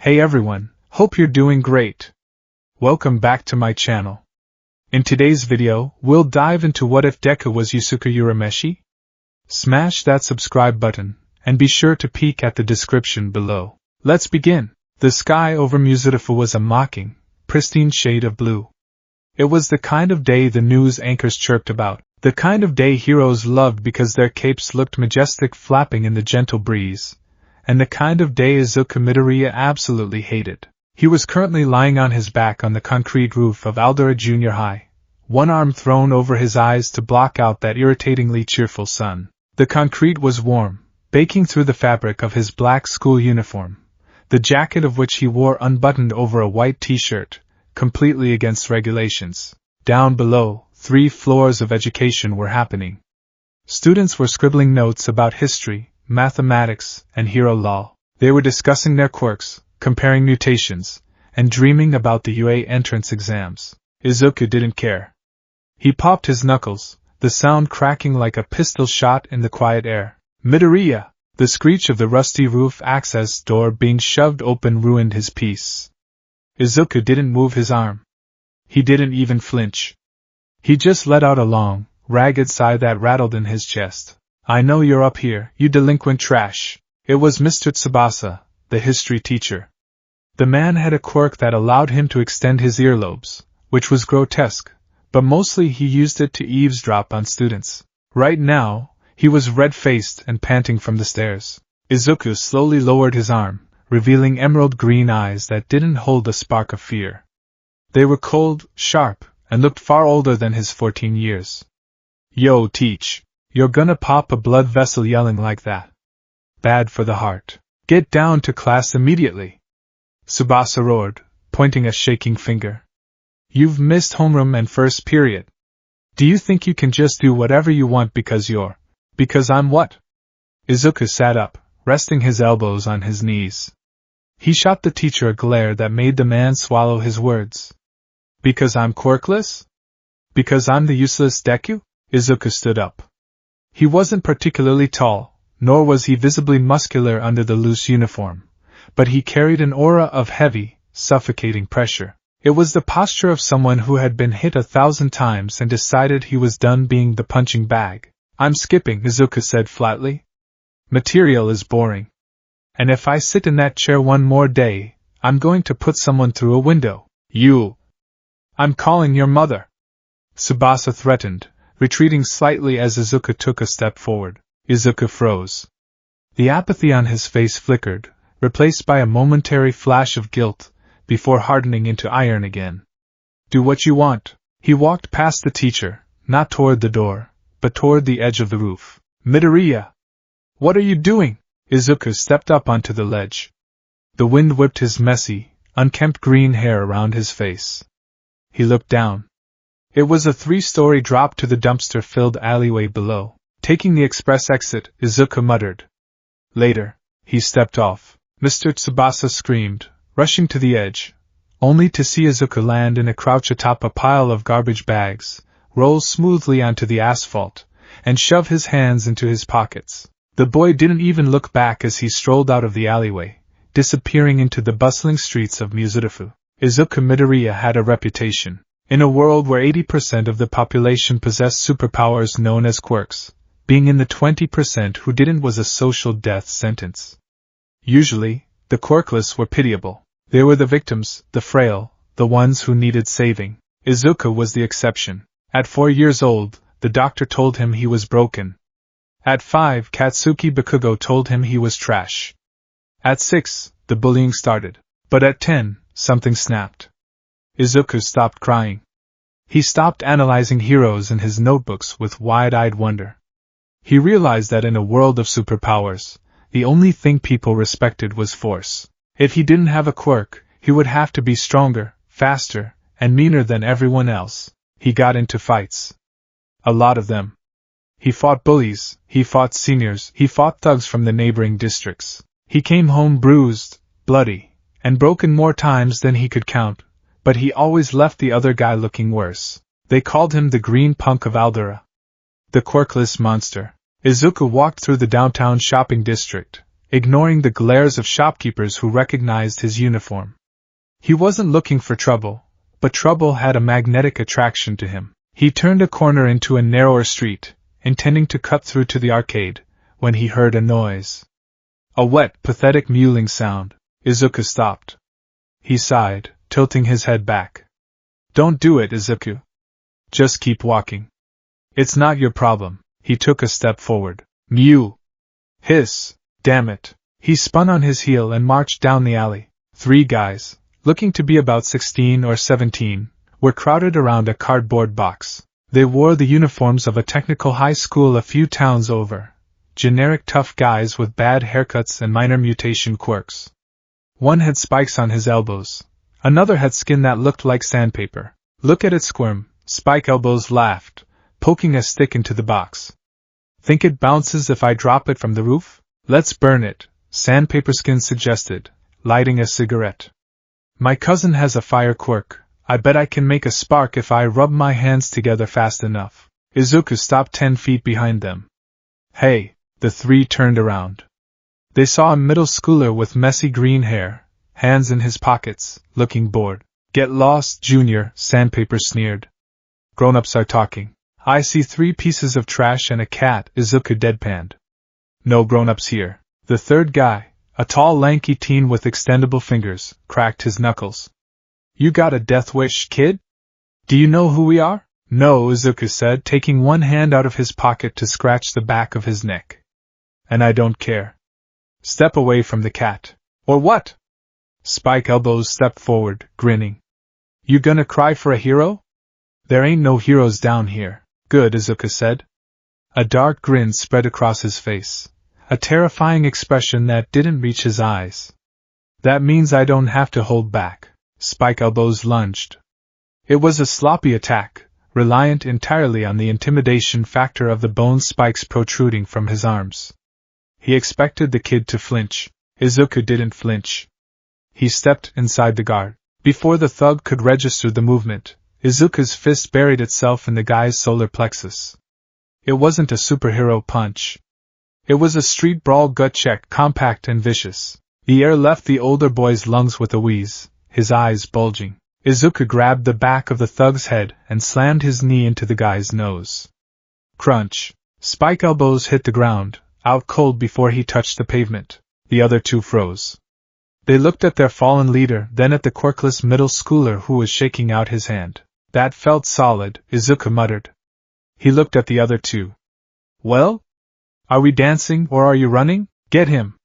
Hey everyone, hope you're doing great. Welcome back to my channel. In today's video, we'll dive into what if Deku was Yusuke Urameshi? Smash that subscribe button, and be sure to peek at the description below. Let's begin. The sky over Musudafu was a mocking, pristine shade of blue. It was the kind of day the news anchors chirped about, the kind of day heroes loved because their capes looked majestic flapping in the gentle breeze, and the kind of day Izuku Midoriya absolutely hated. He was currently lying on his back on the concrete roof of Aldera Junior High, one arm thrown over his eyes to block out that irritatingly cheerful sun. The concrete was warm, baking through the fabric of his black school uniform, the jacket of which he wore unbuttoned over a white t-shirt, completely against regulations. Down below, 3 floors of education were happening. Students were scribbling notes about history, mathematics, and hero law. They were discussing their quirks, comparing mutations, and dreaming about the UA entrance exams. Izuku didn't care. He popped his knuckles, the sound cracking like a pistol shot in the quiet air. Midoriya! The screech of the rusty roof access door being shoved open ruined his peace. Izuku didn't move his arm. He didn't even flinch. He just let out a long, ragged sigh that rattled in his chest. I know you're up here, you delinquent trash. It was Mr. Tsubasa, the history teacher. The man had a quirk that allowed him to extend his earlobes, which was grotesque, but mostly he used it to eavesdrop on students. Right now, he was red-faced and panting from the stairs. Izuku slowly lowered his arm, revealing emerald green eyes that didn't hold a spark of fear. They were cold, sharp, and looked far older than his 14 years. Yo, teach. You're gonna pop a blood vessel yelling like that. Bad for the heart. Get down to class immediately. Tsubasa roared, pointing a shaking finger. You've missed homeroom and first period. Do you think you can just do whatever you want because I'm what? Izuku sat up, resting his elbows on his knees. He shot the teacher a glare that made the man swallow his words. Because I'm quirkless? Because I'm the useless Deku? Izuku stood up. He wasn't particularly tall, nor was he visibly muscular under the loose uniform, but he carried an aura of heavy, suffocating pressure. It was the posture of someone who had been hit 1,000 times and decided he was done being the punching bag. I'm skipping, Izuku said flatly. Material is boring. And if I sit in that chair one more day, I'm going to put someone through a window. I'm calling your mother. Tsubasa threatened, retreating slightly as Izuku took a step forward. Izuku froze. The apathy on his face flickered, replaced by a momentary flash of guilt, before hardening into iron again. Do what you want. He walked past the teacher, not toward the door, but toward the edge of the roof. Midoriya! What are you doing? Izuku stepped up onto the ledge. The wind whipped his messy, unkempt green hair around his face. He looked down. It was a 3-story drop to the dumpster-filled alleyway below. Taking the express exit, Izuku muttered. Later. He stepped off. Mr. Tsubasa screamed, rushing to the edge, only to see Izuku land in a crouch atop a pile of garbage bags, roll smoothly onto the asphalt, and shove his hands into his pockets. The boy didn't even look back as he strolled out of the alleyway, disappearing into the bustling streets of Musudafu. Izuku Midoriya had a reputation. In a world where 80% of the population possessed superpowers known as quirks, being in the 20% who didn't was a social death sentence. Usually, the quirkless were pitiable. They were the victims, the frail, the ones who needed saving. Izuku was the exception. At 4 years old, the doctor told him he was broken. At 5, Katsuki Bakugo told him he was trash. At 6, the bullying started. But at 10, something snapped. Izuku stopped crying. He stopped analyzing heroes in his notebooks with wide-eyed wonder. He realized that in a world of superpowers, the only thing people respected was force. If he didn't have a quirk, he would have to be stronger, faster, and meaner than everyone else. He got into fights. A lot of them. He fought bullies, he fought seniors, he fought thugs from the neighboring districts. He came home bruised, bloody, and broken more times than he could count, but he always left the other guy looking worse. They called him the green punk of Aldera. The quirkless monster. Izuku walked through the downtown shopping district, ignoring the glares of shopkeepers who recognized his uniform. He wasn't looking for trouble, but trouble had a magnetic attraction to him. He turned a corner into a narrower street, intending to cut through to the arcade, when he heard a noise. A wet, pathetic mewling sound. Izuku stopped. He sighed, tilting his head back. Don't do it, Izuku. Just keep walking. It's not your problem. He took a step forward. Mew! Hiss! Damn it! He spun on his heel and marched down the alley. 3 guys, looking to be about 16 or 17, were crowded around a cardboard box. They wore the uniforms of a technical high school a few towns over. Generic tough guys with bad haircuts and minor mutation quirks. One had spikes on his elbows. Another had skin that looked like sandpaper. Look at it squirm, Spike Elbows laughed, poking a stick into the box. Think it bounces if I drop it from the roof? Let's burn it, Sandpaper Skin suggested, lighting a cigarette. My cousin has a fire quirk. I bet I can make a spark if I rub my hands together fast enough. Izuku stopped 10 feet behind them. Hey, the 3 turned around. They saw a middle schooler with messy green hair, hands in his pockets, looking bored. Get lost, Junior, Sandpaper sneered. Grown-ups are talking. I see 3 pieces of trash and a cat, Izuku deadpanned. No grown-ups here. The third guy, a tall lanky teen with extendable fingers, cracked his knuckles. You got a death wish, kid? Do you know who we are? No, Izuku said, taking one hand out of his pocket to scratch the back of his neck. And I don't care. Step away from the cat. Or what? Spike Elbows stepped forward, grinning. You gonna cry for a hero? There ain't no heroes down here. Good, Izuku said. A dark grin spread across his face, a terrifying expression that didn't reach his eyes. That means I don't have to hold back. Spike Elbows lunged. It was a sloppy attack, reliant entirely on the intimidation factor of the bone spikes protruding from his arms. He expected the kid to flinch. Izuku didn't flinch. He stepped inside the guard. Before the thug could register the movement, Izuku's fist buried itself in the guy's solar plexus. It wasn't a superhero punch. It was a street brawl gut check, compact and vicious. The air left the older boy's lungs with a wheeze, his eyes bulging. Izuku grabbed the back of the thug's head and slammed his knee into the guy's nose. Crunch. Spike Elbows hit the ground, out cold before he touched the pavement. The other 2 froze. They looked at their fallen leader, then at the quirkless middle schooler who was shaking out his hand. That felt solid, Izuku muttered. He looked at the other 2. Well? Are we dancing or are you running? Get him!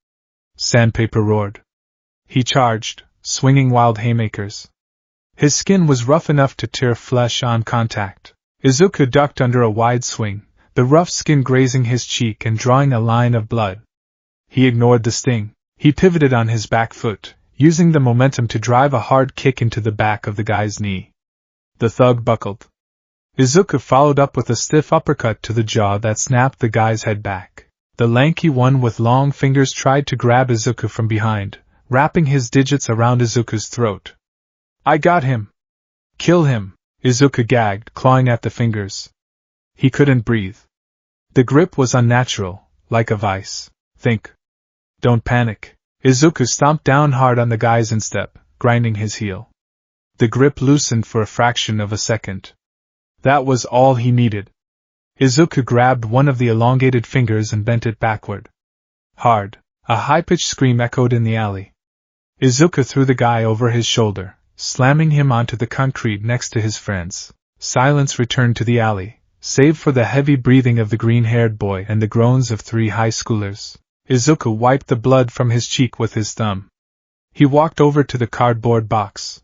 Sandpaper roared. He charged, swinging wild haymakers. His skin was rough enough to tear flesh on contact. Izuku ducked under a wide swing, the rough skin grazing his cheek and drawing a line of blood. He ignored the sting. He pivoted on his back foot, using the momentum to drive a hard kick into the back of the guy's knee. The thug buckled. Izuku followed up with a stiff uppercut to the jaw that snapped the guy's head back. The lanky one with long fingers tried to grab Izuku from behind, wrapping his digits around Izuku's throat. I got him! Kill him! Izuku gagged, clawing at the fingers. He couldn't breathe. The grip was unnatural, like a vice. Think. Don't panic. Izuku stomped down hard on the guy's instep, grinding his heel. The grip loosened for a fraction of a second. That was all he needed. Izuku grabbed one of the elongated fingers and bent it backward. Hard. A high-pitched scream echoed in the alley. Izuku threw the guy over his shoulder, slamming him onto the concrete next to his friends. Silence returned to the alley, save for the heavy breathing of the green-haired boy and the groans of 3 high schoolers. Izuku wiped the blood from his cheek with his thumb. He walked over to the cardboard box.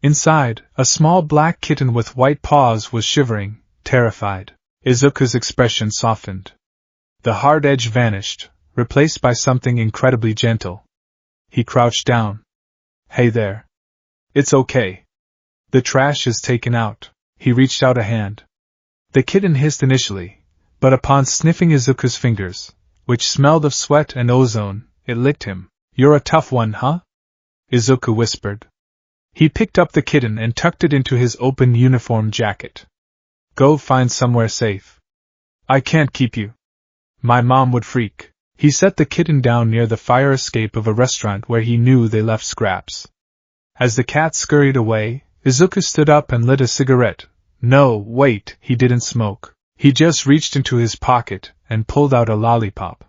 Inside, a small black kitten with white paws was shivering, terrified. Izuku's expression softened. The hard edge vanished, replaced by something incredibly gentle. He crouched down. Hey there. It's okay. The trash is taken out. He reached out a hand. The kitten hissed initially, but upon sniffing Izuku's fingers, which smelled of sweat and ozone, it licked him. You're a tough one, huh? Izuku whispered. He picked up the kitten and tucked it into his open uniform jacket. Go find somewhere safe. I can't keep you. My mom would freak. He set the kitten down near the fire escape of a restaurant where he knew they left scraps. As the cat scurried away, Izuku stood up and lit a cigarette. No, wait, he didn't smoke. He just reached into his pocket and pulled out a lollipop.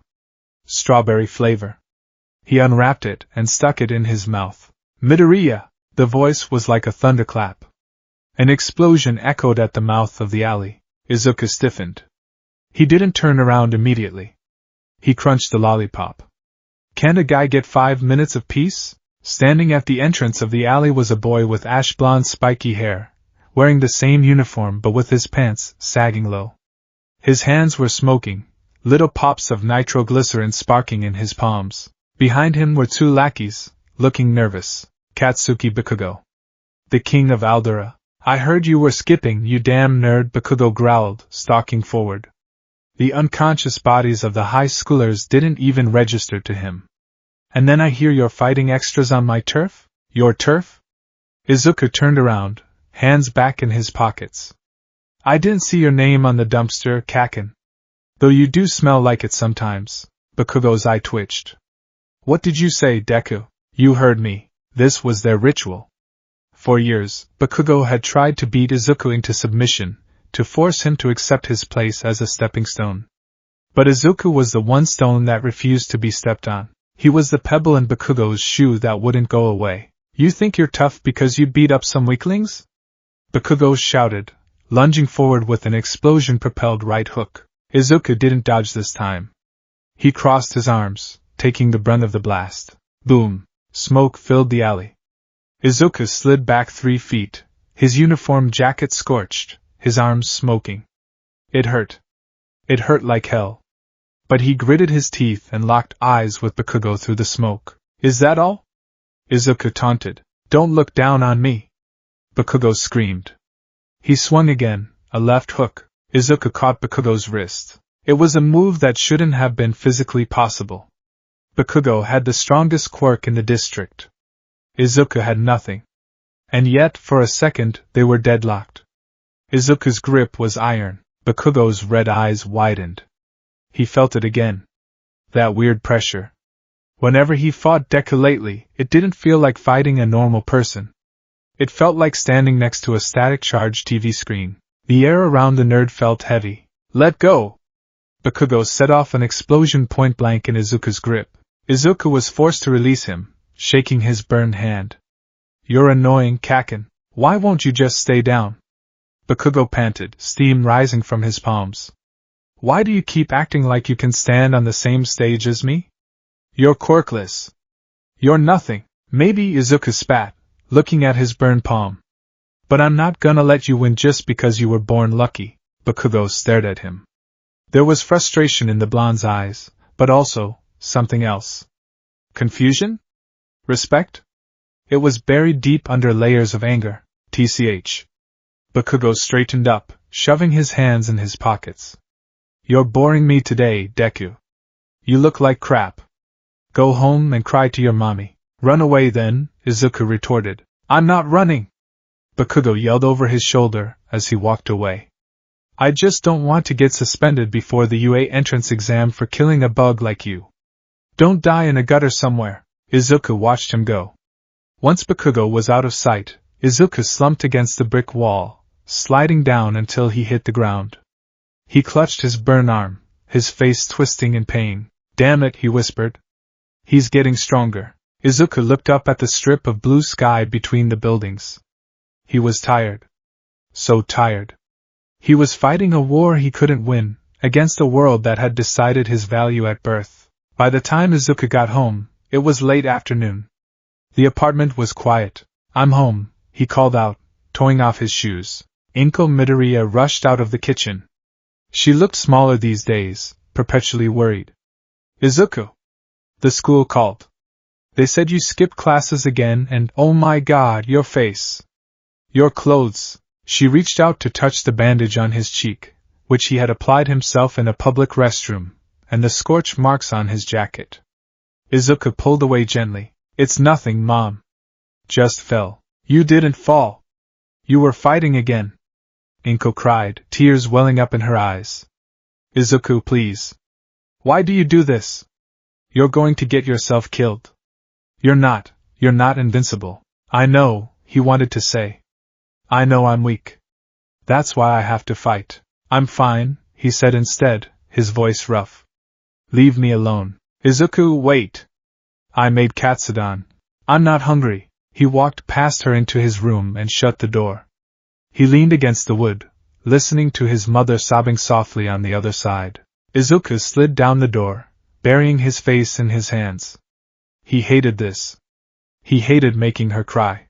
Strawberry flavor. He unwrapped it and stuck it in his mouth. Midoriya! The voice was like a thunderclap. An explosion echoed at the mouth of the alley. Izuku stiffened. He didn't turn around immediately. He crunched the lollipop. Can't a guy get 5 minutes of peace? Standing at the entrance of the alley was a boy with ash-blonde spiky hair, wearing the same uniform but with his pants sagging low. His hands were smoking, little pops of nitroglycerin sparking in his palms. Behind him were 2 lackeys, looking nervous. Katsuki Bakugo. The king of Aldera. I heard you were skipping, you damn nerd, Bakugo growled, stalking forward. The unconscious bodies of the high schoolers didn't even register to him. And then I hear you're fighting extras on my turf? Your turf? Izuku turned around, hands back in his pockets. I didn't see your name on the dumpster, Kaken. Though you do smell like it sometimes. Bakugo's eye twitched. What did you say, Deku? You heard me. This was their ritual. For years, Bakugo had tried to beat Izuku into submission, to force him to accept his place as a stepping stone. But Izuku was the one stone that refused to be stepped on. He was the pebble in Bakugo's shoe that wouldn't go away. You think you're tough because you beat up some weaklings? Bakugo shouted, lunging forward with an explosion-propelled right hook. Izuku didn't dodge this time. He crossed his arms, taking the brunt of the blast. Boom! Smoke filled the alley. Izuku slid back 3 feet, his uniform jacket scorched, his arms smoking. It hurt. It hurt like hell. But he gritted his teeth and locked eyes with Bakugo through the smoke. Is that all? Izuku taunted. Don't look down on me. Bakugo screamed. He swung again, a left hook. Izuku caught Bakugo's wrist. It was a move that shouldn't have been physically possible. Bakugo had the strongest quirk in the district. Izuku had nothing. And yet, for a second, they were deadlocked. Izuku's grip was iron. Bakugo's red eyes widened. He felt it again. That weird pressure. Whenever he fought Deku lately, it didn't feel like fighting a normal person. It felt like standing next to a static charge TV screen. The air around the nerd felt heavy. Let go! Bakugo set off an explosion point blank in Izuku's grip. Izuku was forced to release him, shaking his burned hand. You're annoying, Kaken. Why won't you just stay down? Bakugo panted, steam rising from his palms. Why do you keep acting like you can stand on the same stage as me? You're quirkless. You're nothing. Maybe, Izuku spat, looking at his burned palm. But I'm not gonna let you win just because you were born lucky. Bakugo stared at him. There was frustration in the blonde's eyes, but also something else. Confusion? Respect? It was buried deep under layers of anger. TCH. Bakugo straightened up, shoving his hands in his pockets. You're boring me today, Deku. You look like crap. Go home and cry to your mommy. Run away then, Izuku retorted. I'm not running! Bakugo yelled over his shoulder as he walked away. I just don't want to get suspended before the UA entrance exam for killing a bug like you. Don't die in a gutter somewhere. Izuku watched him go. Once Bakugo was out of sight, Izuku slumped against the brick wall, sliding down until he hit the ground. He clutched his burned arm, his face twisting in pain. Damn it, he whispered. He's getting stronger. Izuku looked up at the strip of blue sky between the buildings. He was tired. So tired. He was fighting a war he couldn't win, against a world that had decided his value at birth. By the time Izuku got home, it was late afternoon. The apartment was quiet. I'm home, he called out, toeing off his shoes. Inko Midoriya rushed out of the kitchen. She looked smaller these days, perpetually worried. Izuku! The school called. They said you skipped classes again and oh my god, your face. Your clothes. She reached out to touch the bandage on his cheek, which he had applied himself in a public restroom, and the scorch marks on his jacket. Izuku pulled away gently. It's nothing, Mom. Just fell. You didn't fall. You were fighting again. Inko cried, tears welling up in her eyes. Izuku, please. Why do you do this? You're going to get yourself killed. You're not invincible. I know, he wanted to say. I know I'm weak. That's why I have to fight. I'm fine, he said instead, his voice rough. Leave me alone. Izuku, wait. I made katsudon. I'm not hungry. He walked past her into his room and shut the door. He leaned against the wood, listening to his mother sobbing softly on the other side. Izuku slid down the door, burying his face in his hands. He hated this. He hated making her cry.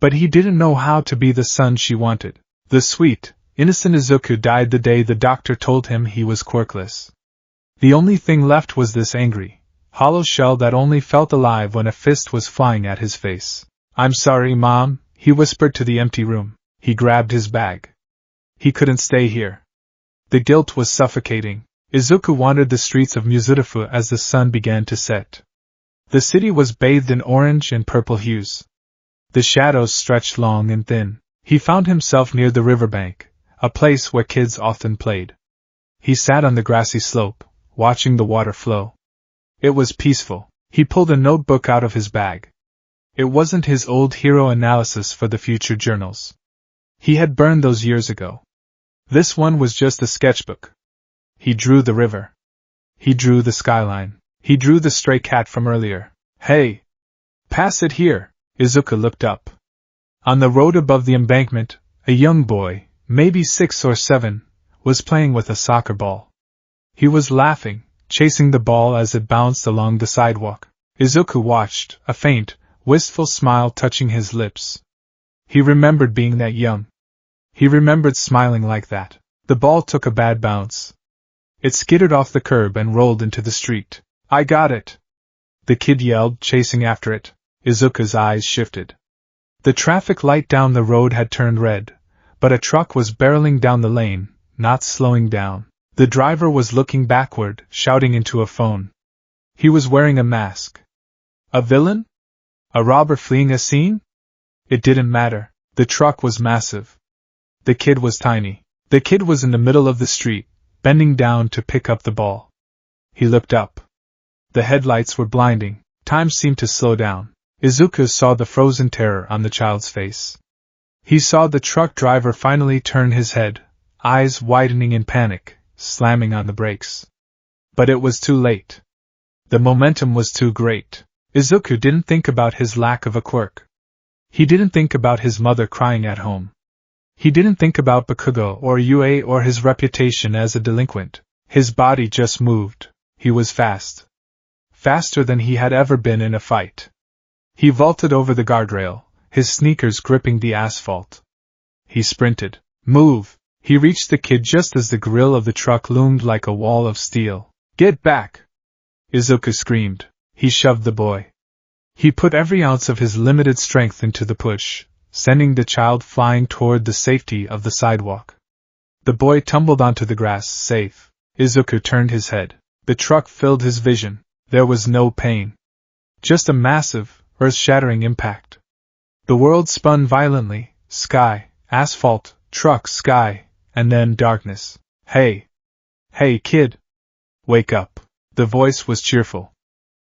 But he didn't know how to be the son she wanted. The sweet, innocent Izuku died the day the doctor told him he was quirkless. The only thing left was this angry, hollow shell that only felt alive when a fist was flying at his face. I'm sorry, Mom, he whispered to the empty room. He grabbed his bag. He couldn't stay here. The guilt was suffocating. Izuku wandered the streets of Mizurufu as the sun began to set. The city was bathed in orange and purple hues. The shadows stretched long and thin. He found himself near the riverbank, a place where kids often played. He sat on the grassy slope, watching the water flow. It was peaceful. He pulled a notebook out of his bag. It wasn't his old hero analysis for the future journals. He had burned those years ago. This one was just a sketchbook. He drew the river. He drew the skyline. He drew the stray cat from earlier. Hey! Pass it here! Izuku looked up. On the road above the embankment, a young boy, maybe 6 or 7, was playing with a soccer ball. He was laughing, chasing the ball as it bounced along the sidewalk. Izuku watched, a faint, wistful smile touching his lips. He remembered being that young. He remembered smiling like that. The ball took a bad bounce. It skittered off the curb and rolled into the street. I got it! The kid yelled, chasing after it. Izuku's eyes shifted. The traffic light down the road had turned red, but a truck was barreling down the lane, not slowing down. The driver was looking backward, shouting into a phone. He was wearing a mask. A villain? A robber fleeing a scene? It didn't matter. The truck was massive. The kid was tiny. The kid was in the middle of the street, bending down to pick up the ball. He looked up. The headlights were blinding. Time seemed to slow down. Izuku saw the frozen terror on the child's face. He saw the truck driver finally turn his head, eyes widening in panic, slamming on the brakes. But it was too late. The momentum was too great. Izuku didn't think about his lack of a quirk. He didn't think about his mother crying at home. He didn't think about Bakugo or Yue or his reputation as a delinquent. His body just moved. He was fast. Faster than he had ever been in a fight. He vaulted over the guardrail, his sneakers gripping the asphalt. He sprinted. Move! He reached the kid just as the grill of the truck loomed like a wall of steel. Get back! Izuku screamed. He shoved the boy. He put every ounce of his limited strength into the push, sending the child flying toward the safety of the sidewalk. The boy tumbled onto the grass, safe. Izuku turned his head. The truck filled his vision. There was no pain. Just a massive, earth-shattering impact. The world spun violently, sky, asphalt, truck, sky, and then darkness. Hey! Hey, kid! Wake up. The voice was cheerful.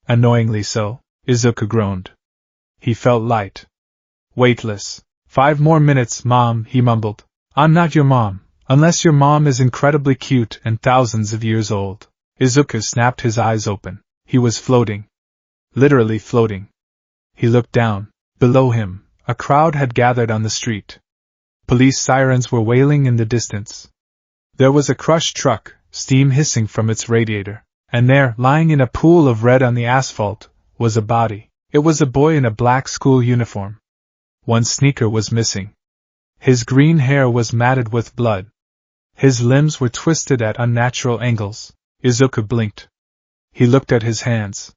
Annoyingly so, Izuku groaned. He felt light. Weightless. 5 more minutes, Mom, he mumbled. I'm not your mom, unless your mom is incredibly cute and thousands of years old. Izuku snapped his eyes open. He was floating. Literally floating. He looked down. Below him, a crowd had gathered on the street. Police sirens were wailing in the distance. There was a crushed truck, steam hissing from its radiator. And there, lying in a pool of red on the asphalt, was a body. It was a boy in a black school uniform. One sneaker was missing. His green hair was matted with blood. His limbs were twisted at unnatural angles. Izuku blinked. He looked at his hands.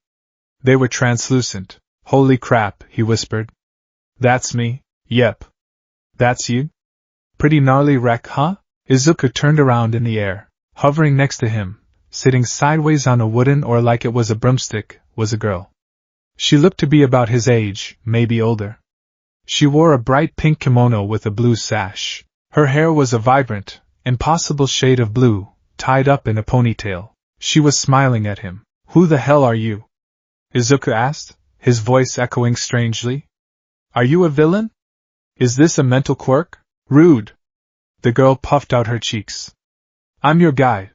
They were translucent. Holy crap, he whispered. That's me? Yep. That's you? Pretty gnarly wreck, huh? Izuku turned around in the air. Hovering next to him, sitting sideways on a wooden or like it was a broomstick, was a girl. She looked to be about his age, maybe older. She wore a bright pink kimono with a blue sash. Her hair was a vibrant, impossible shade of blue, tied up in a ponytail. She was smiling at him. Who the hell are you? Izuku asked, his voice echoing strangely. Are you a villain? Is this a mental quirk? Rude. The girl puffed out her cheeks. I'm your guide.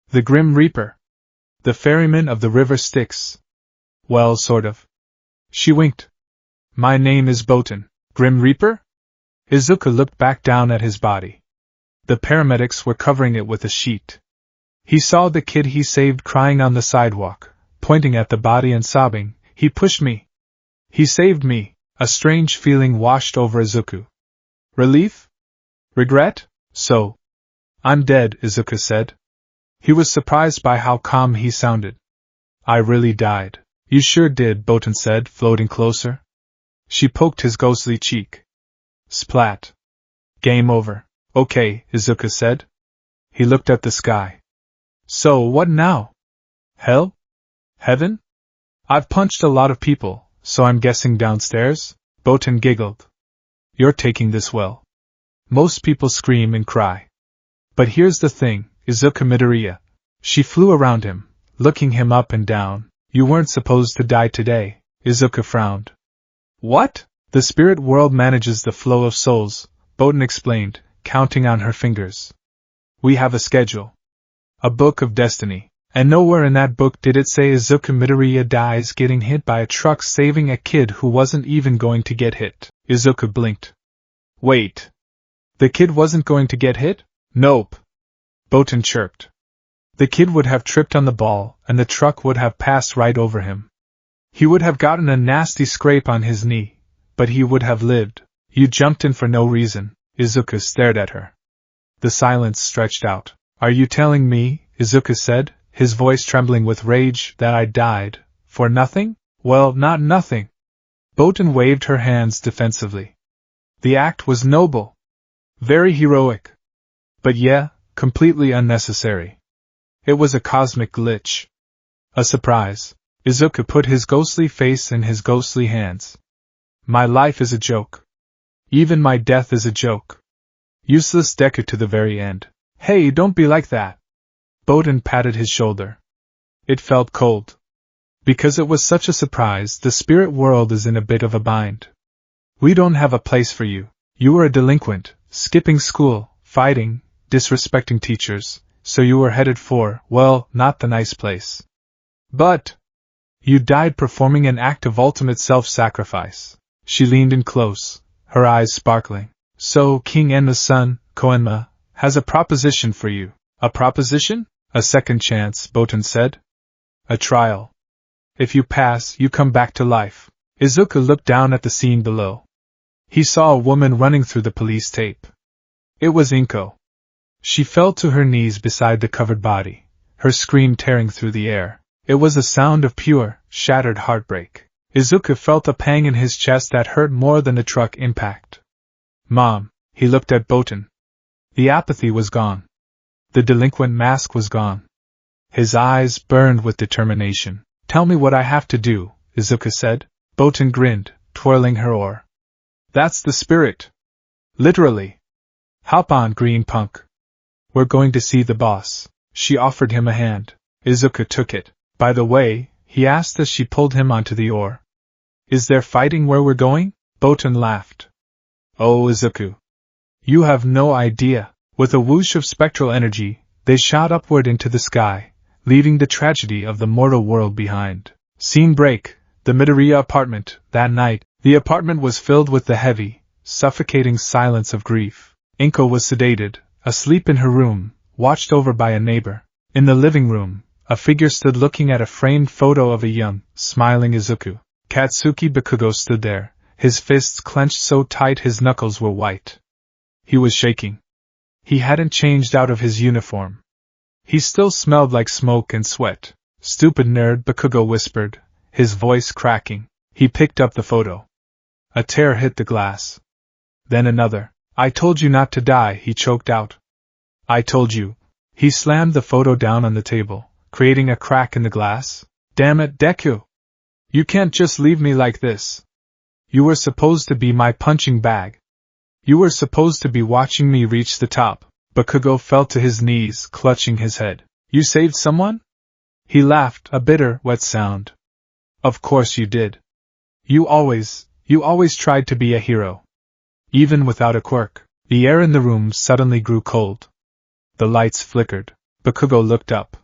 The Grim Reaper. The ferryman of the river Styx. Well, sort of. She winked. My name is Botan. Grim Reaper? Izuku looked back down at his body. The paramedics were covering it with a sheet. He saw the kid he saved crying on the sidewalk, pointing at the body and sobbing, He pushed me. He saved me. A strange feeling washed over Izuku. Relief? Regret? So. I'm dead, Izuku said. He was surprised by how calm he sounded. I really died. You sure did, Botan said, floating closer. She poked his ghostly cheek. Splat. Game over. Okay, Izuku said. He looked at the sky. So what now? Hell? Heaven? I've punched a lot of people, so I'm guessing downstairs? Botan giggled. You're taking this well. Most people scream and cry. But here's the thing, Izuku Midoriya. She flew around him, looking him up and down. You weren't supposed to die today, Izuku frowned. What? The spirit world manages the flow of souls, Botan explained, counting on her fingers. We have a schedule. A book of destiny. And nowhere in that book did it say Izuku Midoriya dies getting hit by a truck saving a kid who wasn't even going to get hit. Izuku blinked. Wait. The kid wasn't going to get hit? Nope. Botan chirped. The kid would have tripped on the ball, and the truck would have passed right over him. He would have gotten a nasty scrape on his knee, but he would have lived. You jumped in for no reason. Izuku stared at her. The silence stretched out. Are you telling me, Izuku said, his voice trembling with rage, that I died, for nothing? Well, not nothing. Botan waved her hands defensively. The act was noble. Very heroic. But yeah, completely unnecessary. It was a cosmic glitch. A surprise. Izuku put his ghostly face in his ghostly hands. My life is a joke. Even my death is a joke. Useless Deku to the very end. Hey, don't be like that. Botan patted his shoulder. It felt cold. Because it was such a surprise, the spirit world is in a bit of a bind. We don't have a place for you. You were a delinquent, skipping school, fighting, disrespecting teachers, so you were headed for, well, not the nice place. But you died performing an act of ultimate self-sacrifice. She leaned in close, her eyes sparkling. So King Enma's son, Koenma, has a proposition for you. A proposition? A second chance, Botan said. A trial. If you pass, you come back to life. Izuku looked down at the scene below. He saw a woman running through the police tape. It was Inko. She fell to her knees beside the covered body, her scream tearing through the air. It was a sound of pure, shattered heartbreak. Izuku felt a pang in his chest that hurt more than the truck impact. Mom, he looked at Botan. The apathy was gone. The delinquent mask was gone. His eyes burned with determination. Tell me what I have to do, Izuku said. Botan grinned, twirling her oar. That's the spirit. Literally. Hop on, green punk. We're going to see the boss. She offered him a hand. Izuku took it. By the way, he asked as she pulled him onto the oar. Is there fighting where we're going? Botan laughed. Oh, Izuku. You have no idea. With a whoosh of spectral energy, they shot upward into the sky, leaving the tragedy of the mortal world behind. Scene break. The Midoriya apartment. That night, the apartment was filled with the heavy, suffocating silence of grief. Inko was sedated, asleep in her room, watched over by a neighbor. In the living room, a figure stood looking at a framed photo of a young, smiling Izuku. Katsuki Bakugo stood there, his fists clenched so tight his knuckles were white. He was shaking. He hadn't changed out of his uniform. He still smelled like smoke and sweat. Stupid nerd, Bakugo whispered, his voice cracking. He picked up the photo. A tear hit the glass. Then another. I told you not to die, he choked out. I told you. He slammed the photo down on the table, creating a crack in the glass. Damn it, Deku! You can't just leave me like this. You were supposed to be my punching bag. You were supposed to be watching me reach the top. Bakugo fell to his knees, clutching his head. You saved someone? He laughed, a bitter, wet sound. Of course you did. You always tried to be a hero. Even without a quirk. The air in the room suddenly grew cold. The lights flickered. Bakugo looked up.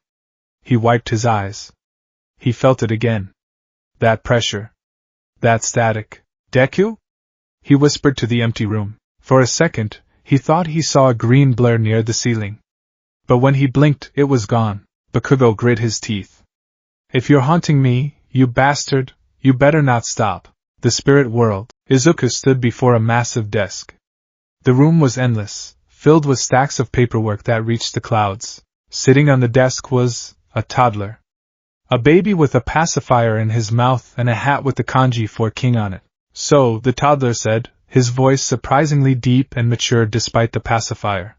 He wiped his eyes. He felt it again. That pressure. That static. Deku? He whispered to the empty room. For a second, he thought he saw a green blur near the ceiling. But when he blinked, it was gone. Bakugo grit his teeth. If you're haunting me, you bastard, you better not stop. The spirit world. Izuku stood before a massive desk. The room was endless, filled with stacks of paperwork that reached the clouds. Sitting on the desk was a toddler. A baby with a pacifier in his mouth and a hat with the kanji for king on it. So, the toddler said, his voice surprisingly deep and mature despite the pacifier.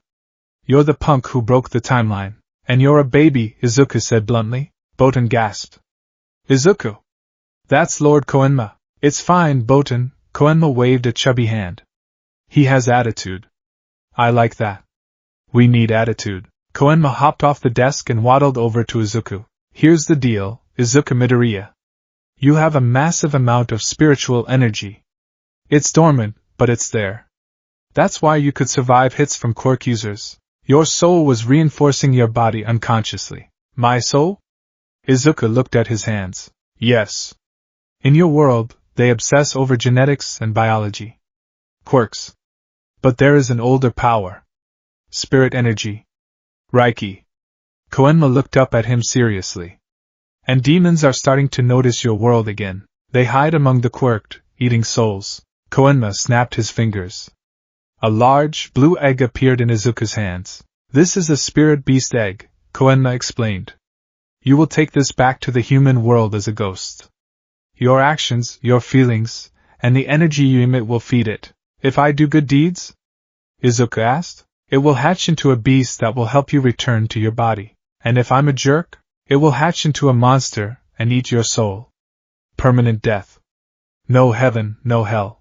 You're the punk who broke the timeline. And you're a baby, Izuku said bluntly. Boten gasped. Izuku! That's Lord Koenma. It's fine, Boten, Koenma waved a chubby hand. He has attitude. I like that. We need attitude. Koenma hopped off the desk and waddled over to Izuku. Here's the deal, Izuku Midoriya. You have a massive amount of spiritual energy. It's dormant, but it's there. That's why you could survive hits from quirk users. Your soul was reinforcing your body unconsciously. My soul? Izuku looked at his hands. Yes. In your world, they obsess over genetics and biology. Quirks. But there is an older power. Spirit energy. Reiki. Koenma looked up at him seriously. And demons are starting to notice your world again. They hide among the quirked, eating souls. Koenma snapped his fingers. A large, blue egg appeared in Izuku's hands. This is a spirit beast egg, Koenma explained. You will take this back to the human world as a ghost. Your actions, your feelings, and the energy you emit will feed it. If I do good deeds? Izuku asked. It will hatch into a beast that will help you return to your body. And if I'm a jerk? It will hatch into a monster and eat your soul. Permanent death. No heaven, no hell.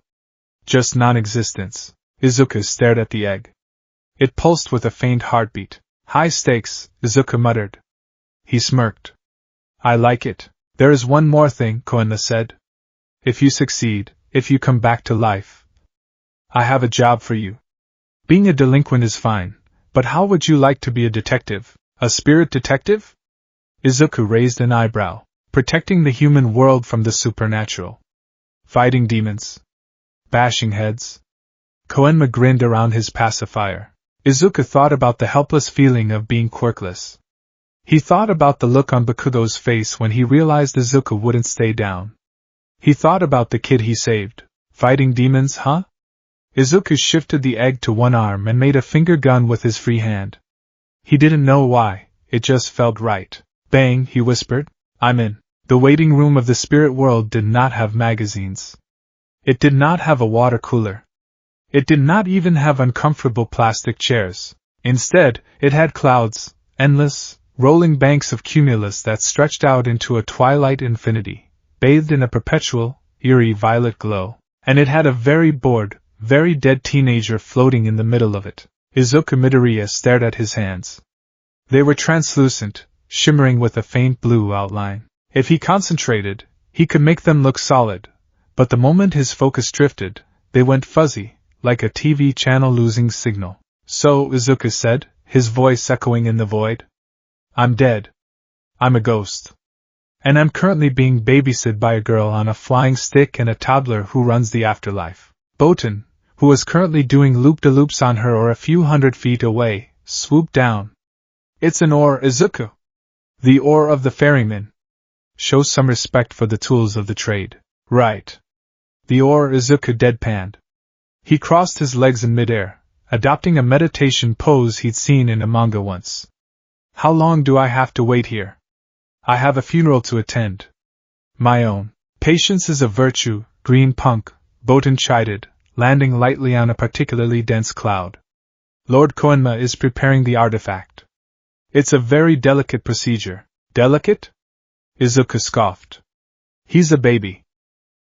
Just non-existence. Izuku stared at the egg. It pulsed with a faint heartbeat. High stakes, Izuku muttered. He smirked. I like it. There is one more thing, Koenma said. If you succeed, if you come back to life, I have a job for you. Being a delinquent is fine, but how would you like to be a detective? A spirit detective? Izuku raised an eyebrow. Protecting the human world from the supernatural. Fighting demons. Bashing heads. Koenma grinned around his pacifier. Izuku thought about the helpless feeling of being quirkless. He thought about the look on Bakugo's face when he realized Izuku wouldn't stay down. He thought about the kid he saved. Fighting demons, huh? Izuku shifted the egg to one arm and made a finger gun with his free hand. He didn't know why, it just felt right. Bang, he whispered. I'm in. The waiting room of the spirit world did not have magazines. It did not have a water cooler. It did not even have uncomfortable plastic chairs. Instead, it had clouds, endless, rolling banks of cumulus that stretched out into a twilight infinity, bathed in a perpetual, eerie violet glow. And it had a very bored, very dead teenager floating in the middle of it. Izuku Midoriya stared at his hands. They were translucent, shimmering with a faint blue outline. If he concentrated, he could make them look solid, but the moment his focus drifted, they went fuzzy, like a TV channel losing signal. So, Izuku said, his voice echoing in the void. I'm dead. I'm a ghost. And I'm currently being babysitted by a girl on a flying stick and a toddler who runs the afterlife. Boten, who was currently doing loop-de-loops on her or a few hundred feet away, swooped down. It's an oar, Izuku. The oar of the ferryman. Show some respect for the tools of the trade. Right. The oar, Izuku deadpanned. He crossed his legs in midair, adopting a meditation pose he'd seen in a manga once. How long do I have to wait here? I have a funeral to attend. My own. Patience is a virtue, green punk, Boten chided, landing lightly on a particularly dense cloud. Lord Koenma is preparing the artifact. It's a very delicate procedure. Delicate? Izuku scoffed. He's a baby.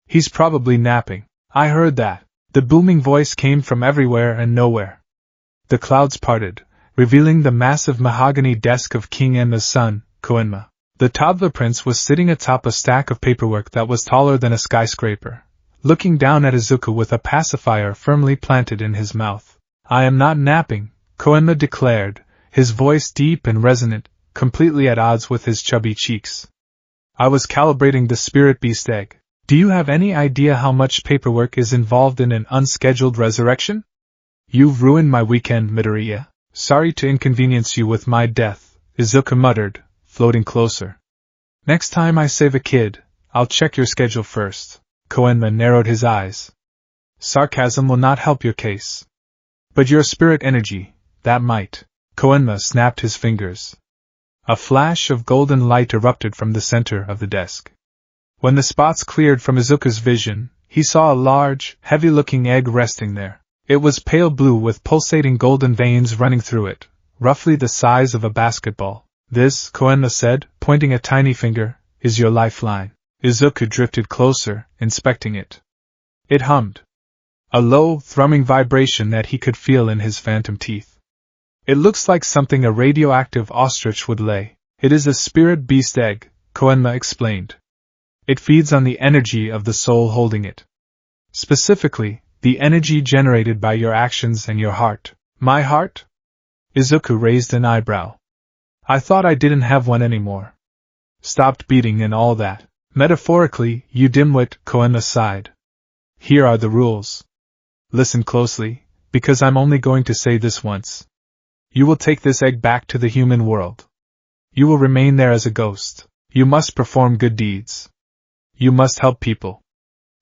He's probably napping. I heard that. The booming voice came from everywhere and nowhere. The clouds parted, revealing the massive mahogany desk of King Enma's son, Koenma. The toddler prince was sitting atop a stack of paperwork that was taller than a skyscraper, looking down at Izuku with a pacifier firmly planted in his mouth. I am not napping, Koenma declared, his voice deep and resonant, completely at odds with his chubby cheeks. I was calibrating the spirit beast egg. Do you have any idea how much paperwork is involved in an unscheduled resurrection? You've ruined my weekend, Midoriya. Sorry to inconvenience you with my death, Izuku muttered, floating closer. Next time I save a kid, I'll check your schedule first. Koenma narrowed his eyes. Sarcasm will not help your case. But your spirit energy, that might. Koenma snapped his fingers. A flash of golden light erupted from the center of the desk. When the spots cleared from Izuku's vision, he saw a large, heavy-looking egg resting there. It was pale blue with pulsating golden veins running through it, roughly the size of a basketball. This, Koenma said, pointing a tiny finger, is your lifeline. Izuku drifted closer, inspecting it. It hummed. A low, thrumming vibration that he could feel in his phantom teeth. It looks like something a radioactive ostrich would lay. It is a spirit beast egg, Koenma explained. It feeds on the energy of the soul holding it. Specifically, the energy generated by your actions and your heart. My heart? Izuku raised an eyebrow. I thought I didn't have one anymore. Stopped beating and all that. Metaphorically, you dimwit, Koenma sighed. Here are the rules. Listen closely, because I'm only going to say this once. You will take this egg back to the human world. You will remain there as a ghost. You must perform good deeds. You must help people.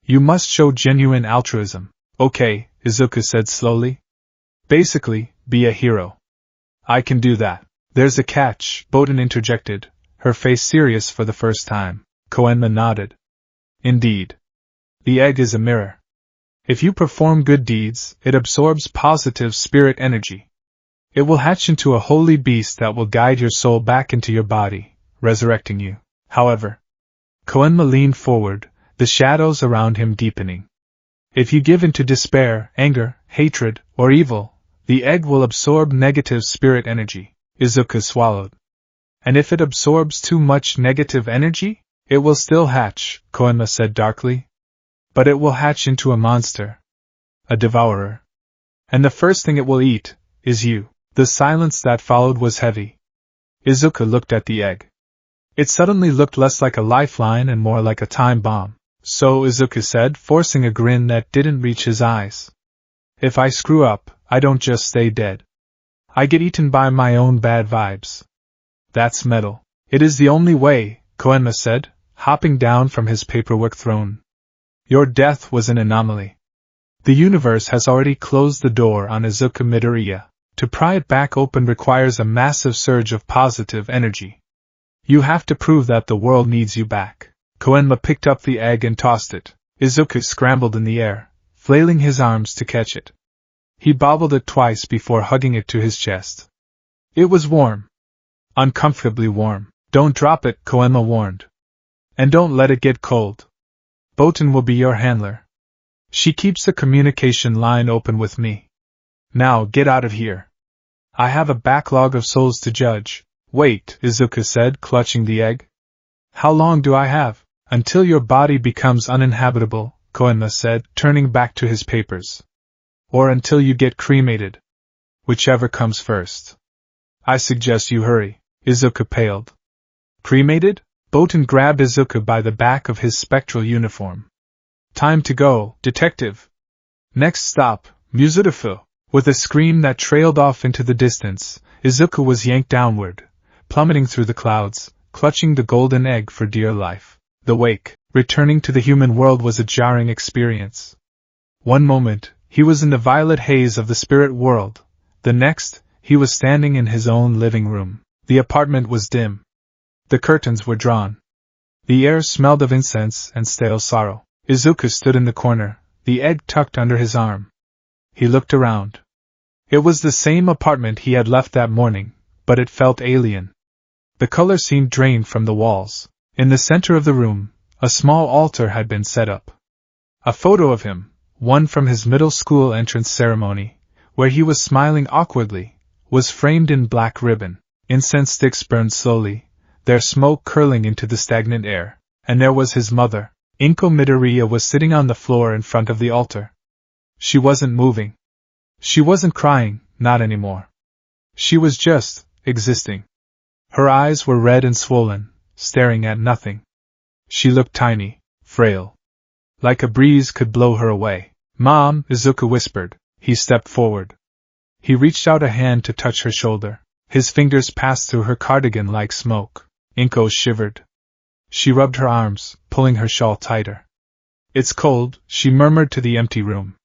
You must show genuine altruism. Okay, Izuku said slowly. Basically, be a hero. I can do that. There's a catch, Botan interjected, her face serious for the first time. Koenma nodded. Indeed. The egg is a mirror. If you perform good deeds, it absorbs positive spirit energy. It will hatch into a holy beast that will guide your soul back into your body, resurrecting you. However, Koenma leaned forward, the shadows around him deepening. If you give in to despair, anger, hatred, or evil, the egg will absorb negative spirit energy. Izuku swallowed. And if it absorbs too much negative energy, it will still hatch, Koenma said darkly. But it will hatch into a monster. A devourer. And the first thing it will eat is you. The silence that followed was heavy. Izuku looked at the egg. It suddenly looked less like a lifeline and more like a time bomb. So, Izuku said, forcing a grin that didn't reach his eyes. If I screw up, I don't just stay dead. I get eaten by my own bad vibes. That's metal. It is the only way, Koenma said, hopping down from his paperwork throne. Your death was an anomaly. The universe has already closed the door on Izuku Midoriya. To pry it back open requires a massive surge of positive energy. You have to prove that the world needs you back. Koenma picked up the egg and tossed it. Izuku scrambled in the air, flailing his arms to catch it. He bobbled it twice before hugging it to his chest. It was warm. Uncomfortably warm. Don't drop it, Koenma warned. And don't let it get cold. Botan will be your handler. She keeps the communication line open with me. Now get out of here. I have a backlog of souls to judge. Wait, Izuku said, clutching the egg. How long do I have? Until your body becomes uninhabitable, Koenma said, turning back to his papers. Or until you get cremated. Whichever comes first. I suggest you hurry. Izuku paled. Cremated? Botan grabbed Izuku by the back of his spectral uniform. Time to go, detective. Next stop, Musutafu. With a scream that trailed off into the distance, Izuku was yanked downward, plummeting through the clouds, clutching the golden egg for dear life. The wake, returning to the human world, was a jarring experience. One moment, he was in the violet haze of the spirit world. The next, he was standing in his own living room. The apartment was dim. The curtains were drawn. The air smelled of incense and stale sorrow. Izuku stood in the corner, the egg tucked under his arm. He looked around. It was the same apartment he had left that morning, but it felt alien. The color seemed drained from the walls. In the center of the room, a small altar had been set up. A photo of him, one from his middle school entrance ceremony, where he was smiling awkwardly, was framed in black ribbon. Incense sticks burned slowly, their smoke curling into the stagnant air, and there was his mother. Inko Midoriya was sitting on the floor in front of the altar. She wasn't moving. She wasn't crying, not anymore. She was just existing. Her eyes were red and swollen, staring at nothing. She looked tiny, frail. Like a breeze could blow her away. "Mom," Izuku whispered. He stepped forward. He reached out a hand to touch her shoulder. His fingers passed through her cardigan like smoke. Inko shivered. She rubbed her arms, pulling her shawl tighter. "It's cold," she murmured to the empty room.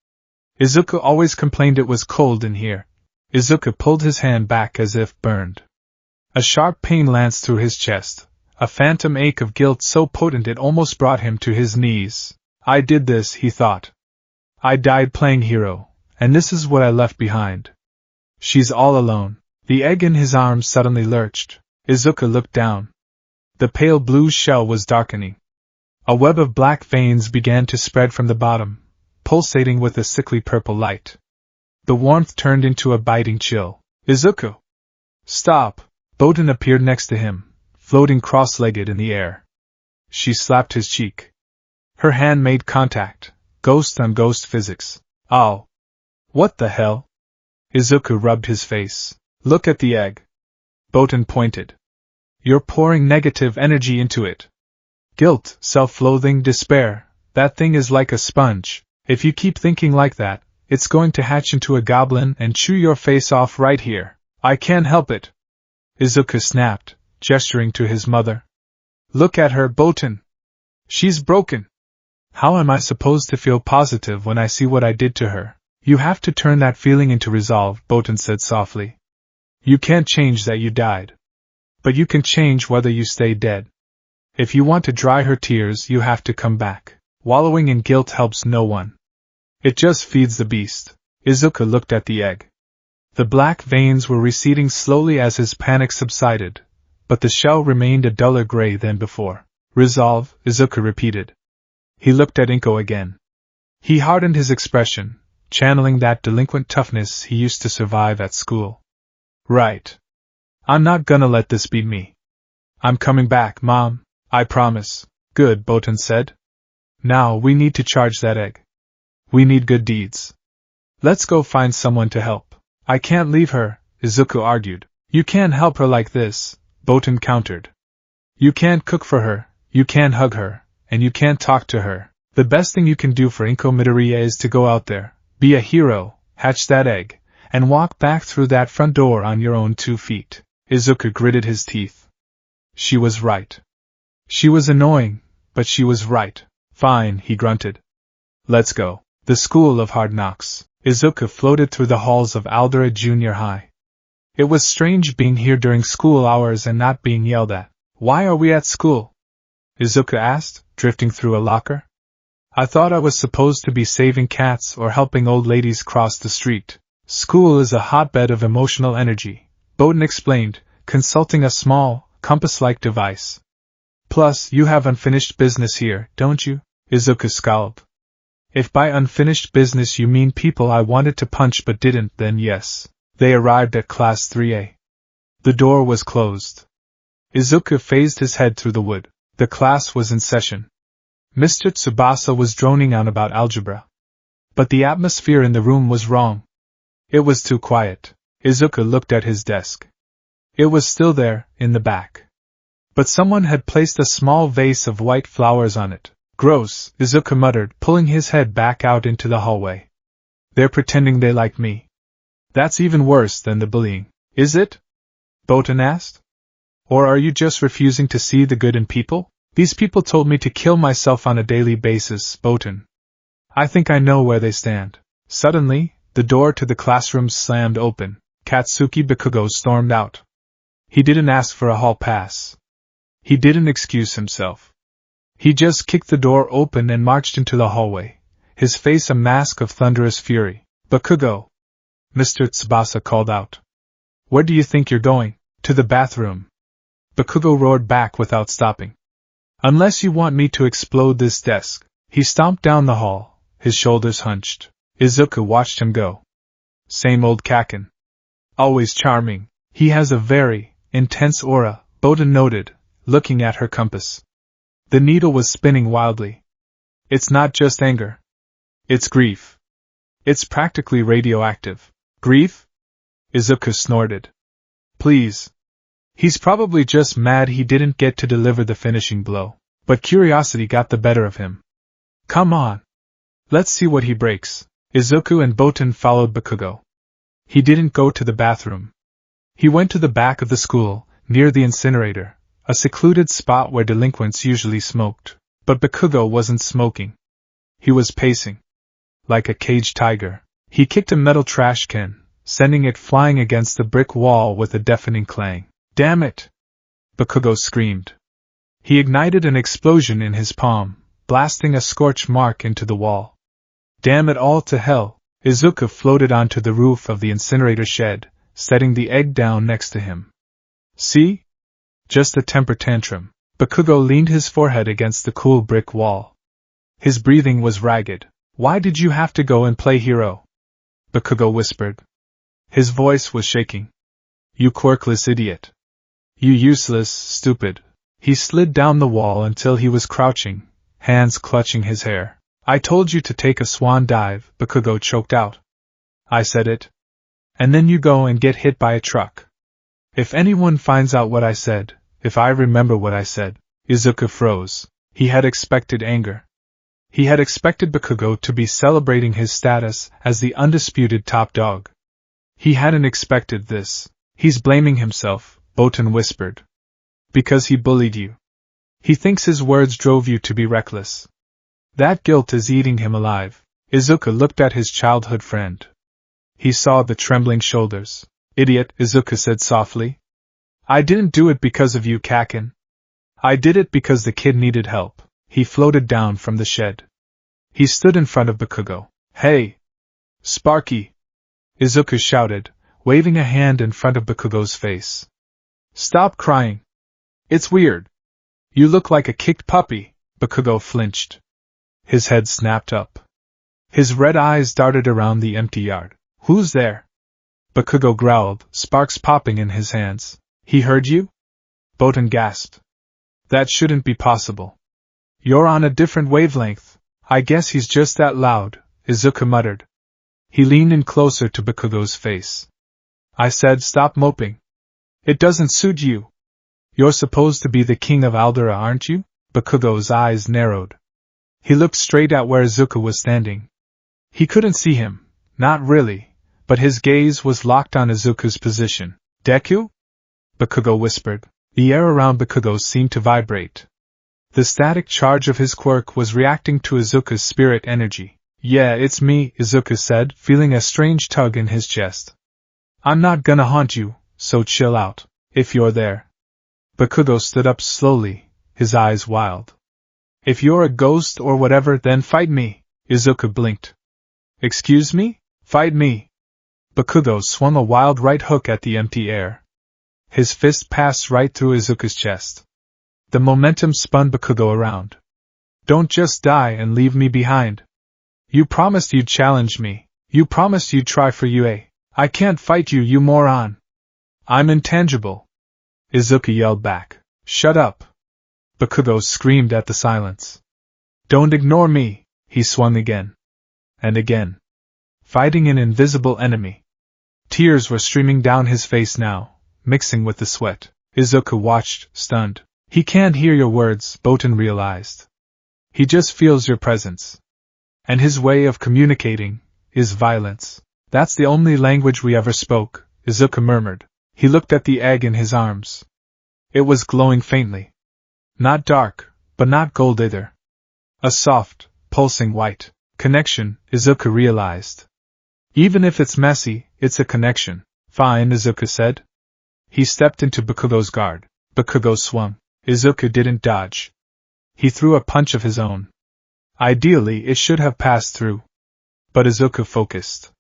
"Izuku always complained it was cold in here." Izuku pulled his hand back as if burned. A sharp pain lanced through his chest, a phantom ache of guilt so potent it almost brought him to his knees. "I did this," he thought. "I died playing hero, and this is what I left behind. She's all alone." The egg in his arms suddenly lurched. Izuku looked down. The pale blue shell was darkening. A web of black veins began to spread from the bottom, pulsating with a sickly purple light. The warmth turned into a biting chill. "Izuku! Stop!" Botan appeared next to him, floating cross-legged in the air. She slapped his cheek. Her hand made contact, ghost on ghost physics. "Ow! What the hell?" Izuku rubbed his face. "Look at the egg." Botan pointed. "You're pouring negative energy into it. Guilt, self-loathing, despair. That thing is like a sponge. If you keep thinking like that, it's going to hatch into a goblin and chew your face off right here. I can't help it." Izuku snapped, gesturing to his mother. "Look at her, Botan. She's broken. How am I supposed to feel positive when I see what I did to her?" "You have to turn that feeling into resolve," Botan said softly. "You can't change that you died. But you can change whether you stay dead. If you want to dry her tears, you have to come back. Wallowing in guilt helps no one. It just feeds the beast." Izuku looked at the egg. The black veins were receding slowly as his panic subsided, but the shell remained a duller gray than before. "Resolve," Izuku repeated. He looked at Inko again. He hardened his expression, channeling that delinquent toughness he used to survive at school. "Right. I'm not gonna let this beat me. I'm coming back, Mom, I promise." "Good," Botan said. "Now we need to charge that egg. We need good deeds. Let's go find someone to help." "I can't leave her," Izuku argued. "You can't help her like this," Botan countered. "You can't cook for her, you can't hug her, and you can't talk to her. The best thing you can do for Inko Midoriya is to go out there, be a hero, hatch that egg, and walk back through that front door on your own 2 feet. Izuku gritted his teeth. She was right. She was annoying, but she was right. "Fine," he grunted. "Let's go." The School of Hard Knocks. Izuku floated through the halls of Aldera Junior High. It was strange being here during school hours and not being yelled at. "Why are we at school?" Izuku asked, drifting through a locker. "I thought I was supposed to be saving cats or helping old ladies cross the street." "School is a hotbed of emotional energy," Botan explained, consulting a small, compass-like device. "Plus, you have unfinished business here, don't you?" Izuku scowled. "If by unfinished business you mean people I wanted to punch but didn't, then yes." They arrived at Class 3A. The door was closed. Izuku phased his head through the wood. The class was in session. Mr. Tsubasa was droning on about algebra. But the atmosphere in the room was wrong. It was too quiet. Izuku looked at his desk. It was still there, in the back. But someone had placed a small vase of white flowers on it. "Gross," Izuku muttered, pulling his head back out into the hallway. "They're pretending they like me. That's even worse than the bullying." "Is it?" Botan asked. "Or are you just refusing to see the good in people?" "These people told me to kill myself on a daily basis, Botan. I think I know where they stand." Suddenly, the door to the classroom slammed open. Katsuki Bakugo stormed out. He didn't ask for a hall pass. He didn't excuse himself. He just kicked the door open and marched into the hallway, his face a mask of thunderous fury. "Bakugo!" Mr. Tsubasa called out. "Where do you think you're going?" "To the bathroom." Bakugo roared back without stopping. "Unless you want me to explode this desk." He stomped down the hall, his shoulders hunched. Izuku watched him go. Same old Kaken. Always charming. He has a very intense aura, Botan noted, looking at her compass. The needle was spinning wildly. It's not just anger. It's grief. It's practically radioactive. Grief? Izuku snorted. Please. He's probably just mad he didn't get to deliver the finishing blow. But curiosity got the better of him. Come on. Let's see what he breaks. Izuku and Botan followed Bakugo. He didn't go to the bathroom. He went to the back of the school, near the incinerator, a secluded spot where delinquents usually smoked. But Bakugo wasn't smoking. He was pacing. Like a caged tiger. He kicked a metal trash can, sending it flying against the brick wall with a deafening clang. Damn it! Bakugo screamed. He ignited an explosion in his palm, blasting a scorch mark into the wall. Damn it all to hell! Izuku floated onto the roof of the incinerator shed, setting the egg down next to him. See? Just a temper tantrum. Bakugo leaned his forehead against the cool brick wall. His breathing was ragged. Why did you have to go and play hero? Bakugo whispered. His voice was shaking. You quirkless idiot. You useless, stupid. He slid down the wall until he was crouching, hands clutching his hair. I told you to take a swan dive, Bakugo choked out. I said it. And then you go and get hit by a truck. If anyone finds out what I said, if I remember what I said. Izuku froze. He had expected anger. He had expected Bakugo to be celebrating his status as the undisputed top dog. He hadn't expected this. He's blaming himself, Botan whispered. Because he bullied you. He thinks his words drove you to be reckless. That guilt is eating him alive. Izuku looked at his childhood friend. He saw the trembling shoulders. Idiot, Izuku said softly. I didn't do it because of you, Kaken. I did it because the kid needed help. He floated down from the shed. He stood in front of Bakugo. Hey! Sparky! Izuku shouted, waving a hand in front of Bakugo's face. Stop crying. It's weird. You look like a kicked puppy. Bakugo flinched. His head snapped up. His red eyes darted around the empty yard. Who's there? Bakugo growled, sparks popping in his hands. He heard you? Botan gasped. That shouldn't be possible. You're on a different wavelength. I guess he's just that loud, Izuku muttered. He leaned in closer to Bakugo's face. I said stop moping. It doesn't suit you. You're supposed to be the king of Aldera, aren't you? Bakugo's eyes narrowed. He looked straight at where Izuku was standing. He couldn't see him, not really, but his gaze was locked on Izuku's position. Deku? Bakugo whispered. The air around Bakugo seemed to vibrate. The static charge of his quirk was reacting to Izuku's spirit energy. Yeah, it's me, Izuku said, feeling a strange tug in his chest. I'm not gonna haunt you, so chill out, if you're there. Bakugo stood up slowly, his eyes wild. If you're a ghost or whatever, then fight me, Izuku blinked. Excuse me? Fight me. Bakugo swung a wild right hook at the empty air. His fist passed right through Izuku's chest. The momentum spun Bakugo around. Don't just die and leave me behind. You promised you'd challenge me. You promised you'd try for UA. I can't fight you, you moron. I'm intangible. Izuku yelled back. Shut up. Bakugo screamed at the silence. Don't ignore me, he swung again. And again. Fighting an invisible enemy. Tears were streaming down his face now, mixing with the sweat. Izuku watched, stunned. He can't hear your words, Botan realized. He just feels your presence. And his way of communicating is violence. That's the only language we ever spoke, Izuku murmured. He looked at the egg in his arms. It was glowing faintly. Not dark, but not gold either. A soft, pulsing white connection, Izuku realized. Even if it's messy, it's a connection. Fine, Izuku said. He stepped into Bakugo's guard. Bakugo swung. Izuku didn't dodge. He threw a punch of his own. Ideally, it should have passed through. But Izuku focused.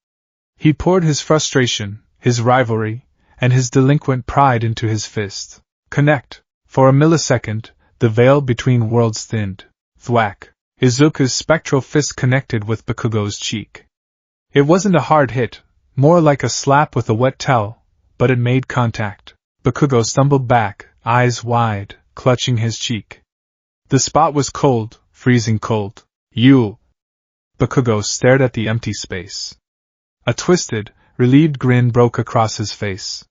He poured his frustration, his rivalry, and his delinquent pride into his fist. Connect. For a millisecond, the veil between worlds thinned. Thwack. Izuku's spectral fist connected with Bakugo's cheek. It wasn't a hard hit, more like a slap with a wet towel, but it made contact. Bakugo stumbled back, eyes wide, clutching his cheek. The spot was cold, freezing cold. You! Bakugo stared at the empty space. A twisted, relieved grin broke across his face.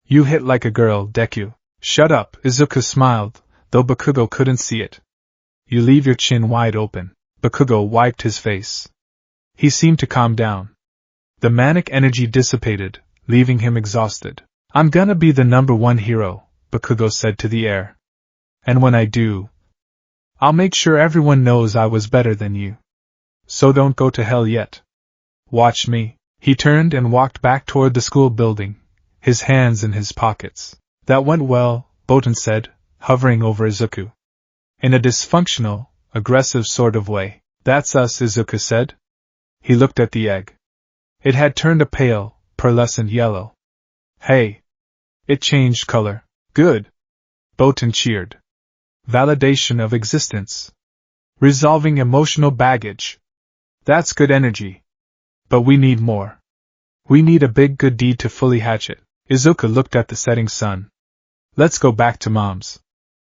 You hit like a girl, Deku. Shut up, Izuku smiled, though Bakugo couldn't see it. You leave your chin wide open. Bakugo wiped his face. He seemed to calm down. The manic energy dissipated, leaving him exhausted. I'm gonna be the #1 hero, Bakugo said to the air. And when I do, I'll make sure everyone knows I was better than you. So don't go to hell yet. Watch me. He turned and walked back toward the school building, his hands in his pockets. That went well, Botan said, hovering over Izuku. In a dysfunctional, aggressive sort of way. That's us, Izuku said. He looked at the egg. It had turned a pale, pearlescent yellow. Hey! It changed color. Good! Botan cheered. Validation of existence. Resolving emotional baggage. That's good energy. But we need more. We need a big good deed to fully hatch it. Izuku looked at the setting sun. Let's go back to Mom's.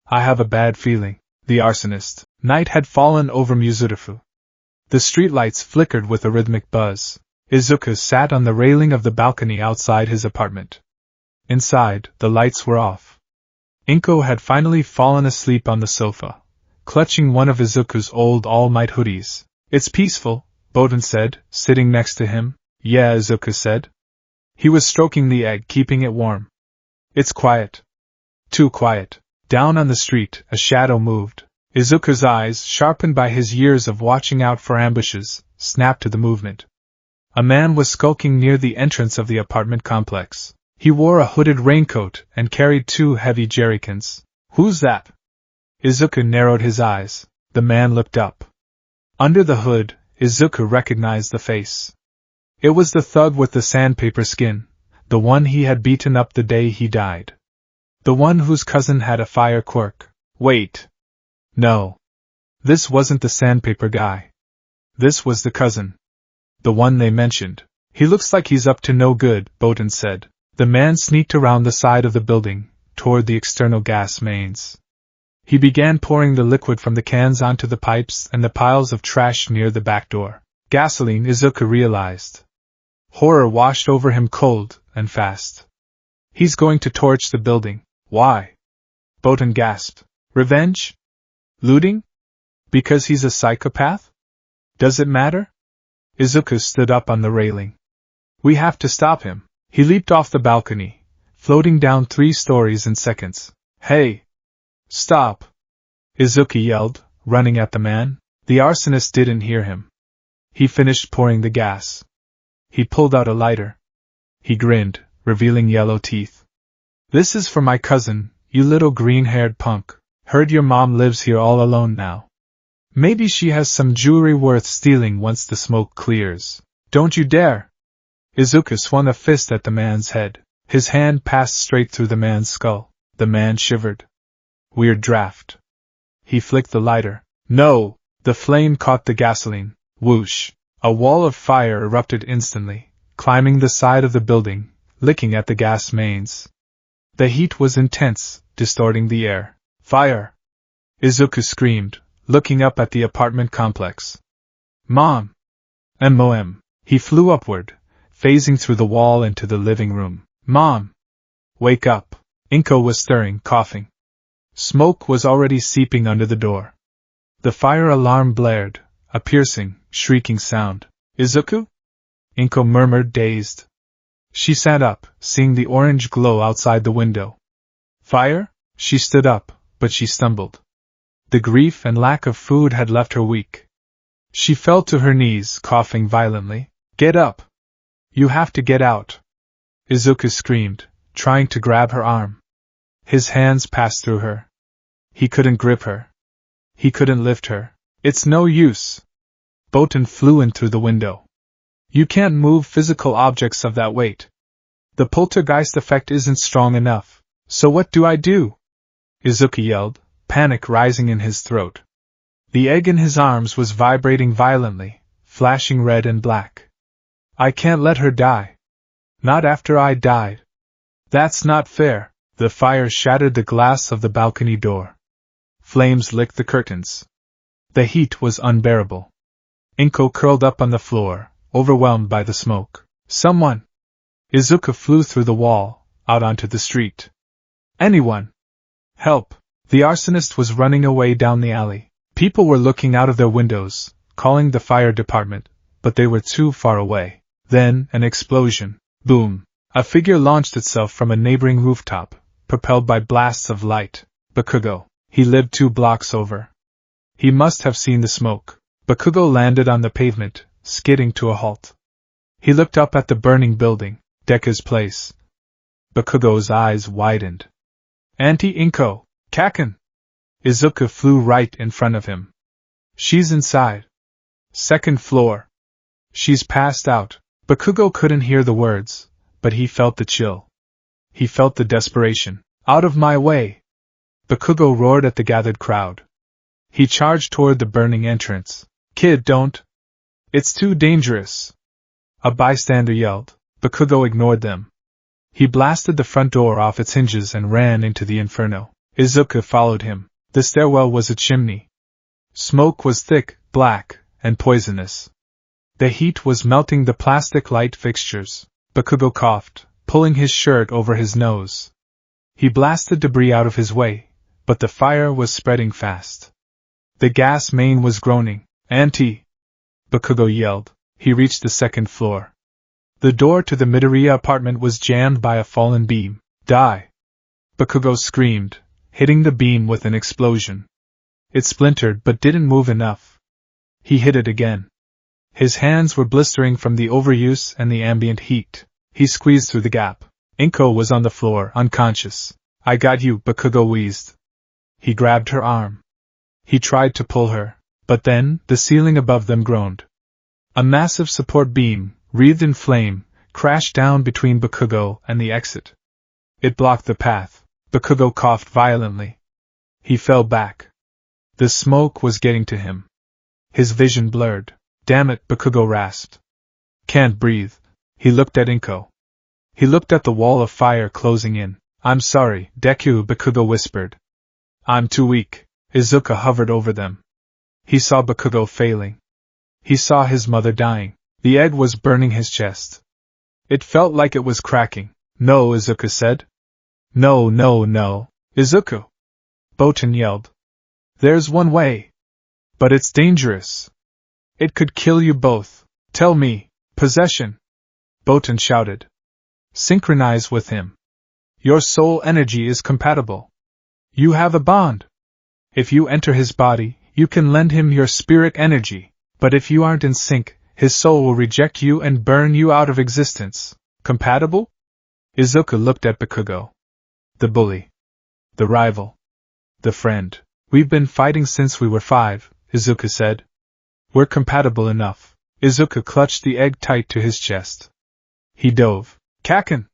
I have a bad feeling. The arsonist. Night had fallen over Muzurifu. The streetlights flickered with a rhythmic buzz. Izuku sat on the railing of the balcony outside his apartment. Inside, the lights were off. Inko had finally fallen asleep on the sofa, clutching one of Izuku's old All Might hoodies. It's peaceful, Botan said, sitting next to him. Yeah, Izuku said. He was stroking the egg, keeping it warm. It's quiet. Too quiet. Down on the street, a shadow moved. Izuku's eyes, sharpened by his years of watching out for ambushes, snapped to the movement. A man was skulking near the entrance of the apartment complex. He wore a hooded raincoat and carried 2 heavy jerrycans. Who's that? Izuku narrowed his eyes. The man looked up. Under the hood, Izuku recognized the face. It was the thug with the sandpaper skin, the one he had beaten up the day he died. The one whose cousin had a fire quirk. Wait. No. This wasn't the sandpaper guy. This was the cousin. The one they mentioned. He looks like he's up to no good, Botan said. The man sneaked around the side of the building, toward the external gas mains. He began pouring the liquid from the cans onto the pipes and the piles of trash near the back door. Gasoline, Izuku realized. Horror washed over him cold and fast. He's going to torch the building. Why? Botan gasped. Revenge? Looting? Because he's a psychopath? Does it matter? Izuku stood up on the railing. We have to stop him. He leaped off the balcony, floating down 3 stories in seconds. Hey! Stop! Izuku yelled, running at the man. The arsonist didn't hear him. He finished pouring the gas. He pulled out a lighter. He grinned, revealing yellow teeth. This is for my cousin, you little green-haired punk. Heard your mom lives here all alone now. Maybe she has some jewelry worth stealing once the smoke clears. Don't you dare! Izuku swung a fist at the man's head. His hand passed straight through the man's skull. The man shivered. Weird draft. He flicked the lighter. No! The flame caught the gasoline. Whoosh! A wall of fire erupted instantly, climbing the side of the building, licking at the gas mains. The heat was intense, distorting the air. Fire! Izuku screamed, looking up at the apartment complex. Mom! M.O.M. He flew upward, phasing through the wall into the living room. Mom! Wake up! Inko was stirring, coughing. Smoke was already seeping under the door. The fire alarm blared, a piercing, shrieking sound. Izuku? Inko murmured, dazed. She sat up, seeing the orange glow outside the window. Fire? She stood up, but she stumbled. The grief and lack of food had left her weak. She fell to her knees, coughing violently. Get up! You have to get out! Izuku screamed, trying to grab her arm. His hands passed through her. He couldn't grip her. He couldn't lift her. It's no use. Botan flew in through the window. You can't move physical objects of that weight. The poltergeist effect isn't strong enough. So what do I do? Izuku yelled, panic rising in his throat. The egg in his arms was vibrating violently, flashing red and black. I can't let her die. Not after I died. That's not fair. The fire shattered the glass of the balcony door. Flames licked the curtains. The heat was unbearable. Inko curled up on the floor, overwhelmed by the smoke. Someone! Izuku flew through the wall, out onto the street. Anyone! Help! The arsonist was running away down the alley. People were looking out of their windows, calling the fire department, but they were too far away. Then, an explosion. Boom! A figure launched itself from a neighboring rooftop, propelled by blasts of light. Bakugo. He lived 2 blocks over. He must have seen the smoke. Bakugo landed on the pavement, skidding to a halt. He looked up at the burning building, Deku's place. Bakugo's eyes widened. Auntie Inko, Kaken! Izuku flew right in front of him. She's inside. 2nd floor. She's passed out. Bakugo couldn't hear the words, but he felt the chill. He felt the desperation. Out of my way! Bakugo roared at the gathered crowd. He charged toward the burning entrance. Kid, don't! It's too dangerous! A bystander yelled. Bakugo ignored them. He blasted the front door off its hinges and ran into the inferno. Izuku followed him. The stairwell was a chimney. Smoke was thick, black, and poisonous. The heat was melting the plastic light fixtures. Bakugo coughed, pulling his shirt over his nose. He blasted debris out of his way, but the fire was spreading fast. The gas main was groaning. Auntie! Bakugo yelled. He reached the 2nd floor. The door to the Midoriya apartment was jammed by a fallen beam. Die! Bakugo screamed, hitting the beam with an explosion. It splintered but didn't move enough. He hit it again. His hands were blistering from the overuse and the ambient heat. He squeezed through the gap. Inko was on the floor, unconscious. I got you, Bakugo wheezed. He grabbed her arm. He tried to pull her, but then the ceiling above them groaned. A massive support beam, wreathed in flame, crashed down between Bakugo and the exit. It blocked the path. Bakugo coughed violently. He fell back. The smoke was getting to him. His vision blurred. Damn it, Bakugo rasped. Can't breathe. He looked at Inko. He looked at the wall of fire closing in. I'm sorry, Deku, Bakugo whispered. I'm too weak. Izuku hovered over them. He saw Bakugo failing. He saw his mother dying. The egg was burning his chest. It felt like it was cracking. No, Izuku said. No, no, no. Izuku! Botan yelled. There's one way. But it's dangerous. It could kill you both. Tell me. Possession. Botan shouted. Synchronize with him. Your soul energy is compatible. You have a bond. If you enter his body, you can lend him your spirit energy, but if you aren't in sync, his soul will reject you and burn you out of existence. Compatible? Izuku looked at Bakugo. The bully. The rival. The friend. We've been fighting since we were 5, Izuku said. We're compatible enough. Izuku clutched the egg tight to his chest. He dove. Kaken!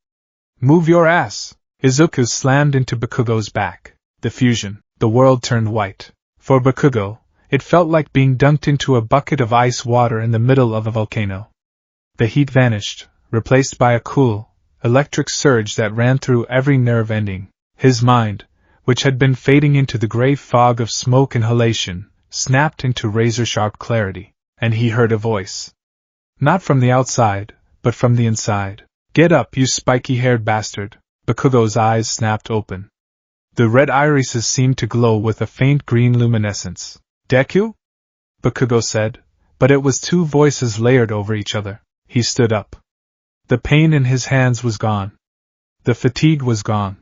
Move your ass! Izuku slammed into Bakugo's back. The fusion. The world turned white. For Bakugo, it felt like being dunked into a bucket of ice water in the middle of a volcano. The heat vanished, replaced by a cool, electric surge that ran through every nerve ending. His mind, which had been fading into the gray fog of smoke inhalation, snapped into razor-sharp clarity, and he heard a voice. Not from the outside, but from the inside. Get up, you spiky-haired bastard! Bakugo's eyes snapped open. The red irises seemed to glow with a faint green luminescence. Deku? Bakugo said, but it was 2 voices layered over each other. He stood up. The pain in his hands was gone. The fatigue was gone.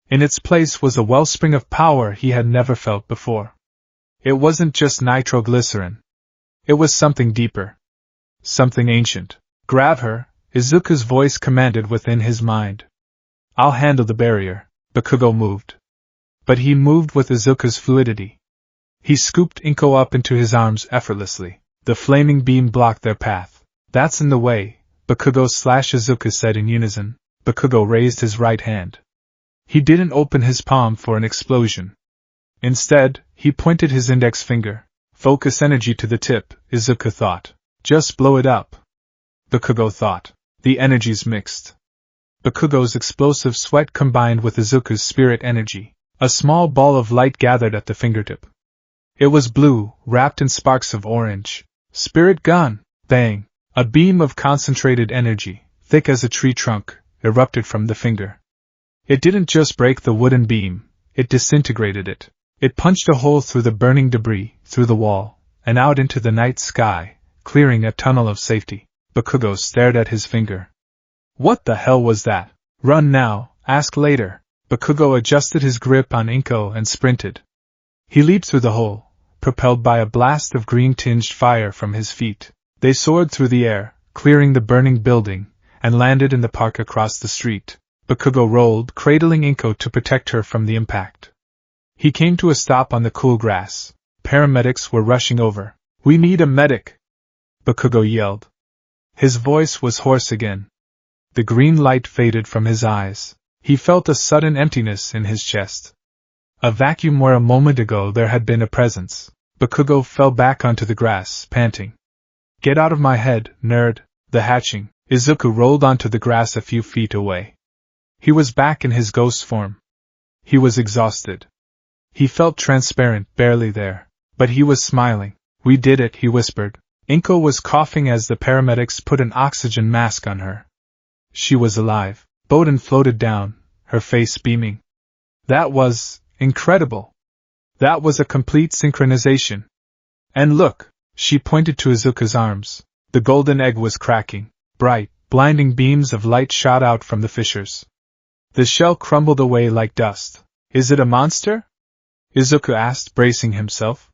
In its place was a wellspring of power he had never felt before. It wasn't just nitroglycerin. It was something deeper. Something ancient. Grab her, Izuku's voice commanded within his mind. I'll handle the barrier. Bakugo moved. But he moved with Izuku's fluidity. He scooped Inko up into his arms effortlessly. The flaming beam blocked their path. That's in the way, Bakugo/Izuku said in unison. Bakugo raised his right hand. He didn't open his palm for an explosion. Instead, he pointed his index finger. Focus energy to the tip, Izuku thought. Just blow it up. Bakugo thought. The energy's mixed. Bakugo's explosive sweat combined with Izuku's spirit energy. A small ball of light gathered at the fingertip. It was blue, wrapped in sparks of orange. Spirit gun! Bang! A beam of concentrated energy, thick as a tree trunk, erupted from the finger. It didn't just break the wooden beam, it disintegrated it. It punched a hole through the burning debris, through the wall, and out into the night sky, clearing a tunnel of safety. Bakugo stared at his finger. What the hell was that? Run now, ask later. Bakugo adjusted his grip on Inko and sprinted. He leaped through the hole, propelled by a blast of green-tinged fire from his feet. They soared through the air, clearing the burning building, and landed in the park across the street. Bakugo rolled, cradling Inko to protect her from the impact. He came to a stop on the cool grass. Paramedics were rushing over. We need a medic! Bakugo yelled. His voice was hoarse again. The green light faded from his eyes. He felt a sudden emptiness in his chest. A vacuum where a moment ago there had been a presence. Bakugo fell back onto the grass, panting. Get out of my head, nerd. The hatching. Izuku rolled onto the grass a few feet away. He was back in his ghost form. He was exhausted. He felt transparent, barely there. But he was smiling. We did it, he whispered. Inko was coughing as the paramedics put an oxygen mask on her. She was alive. Boden floated down, her face beaming. That was incredible. That was a complete synchronization. And look, she pointed to Izuku's arms. The golden egg was cracking. Bright, blinding beams of light shot out from the fissures. The shell crumbled away like dust. Is it a monster? Izuku asked, bracing himself.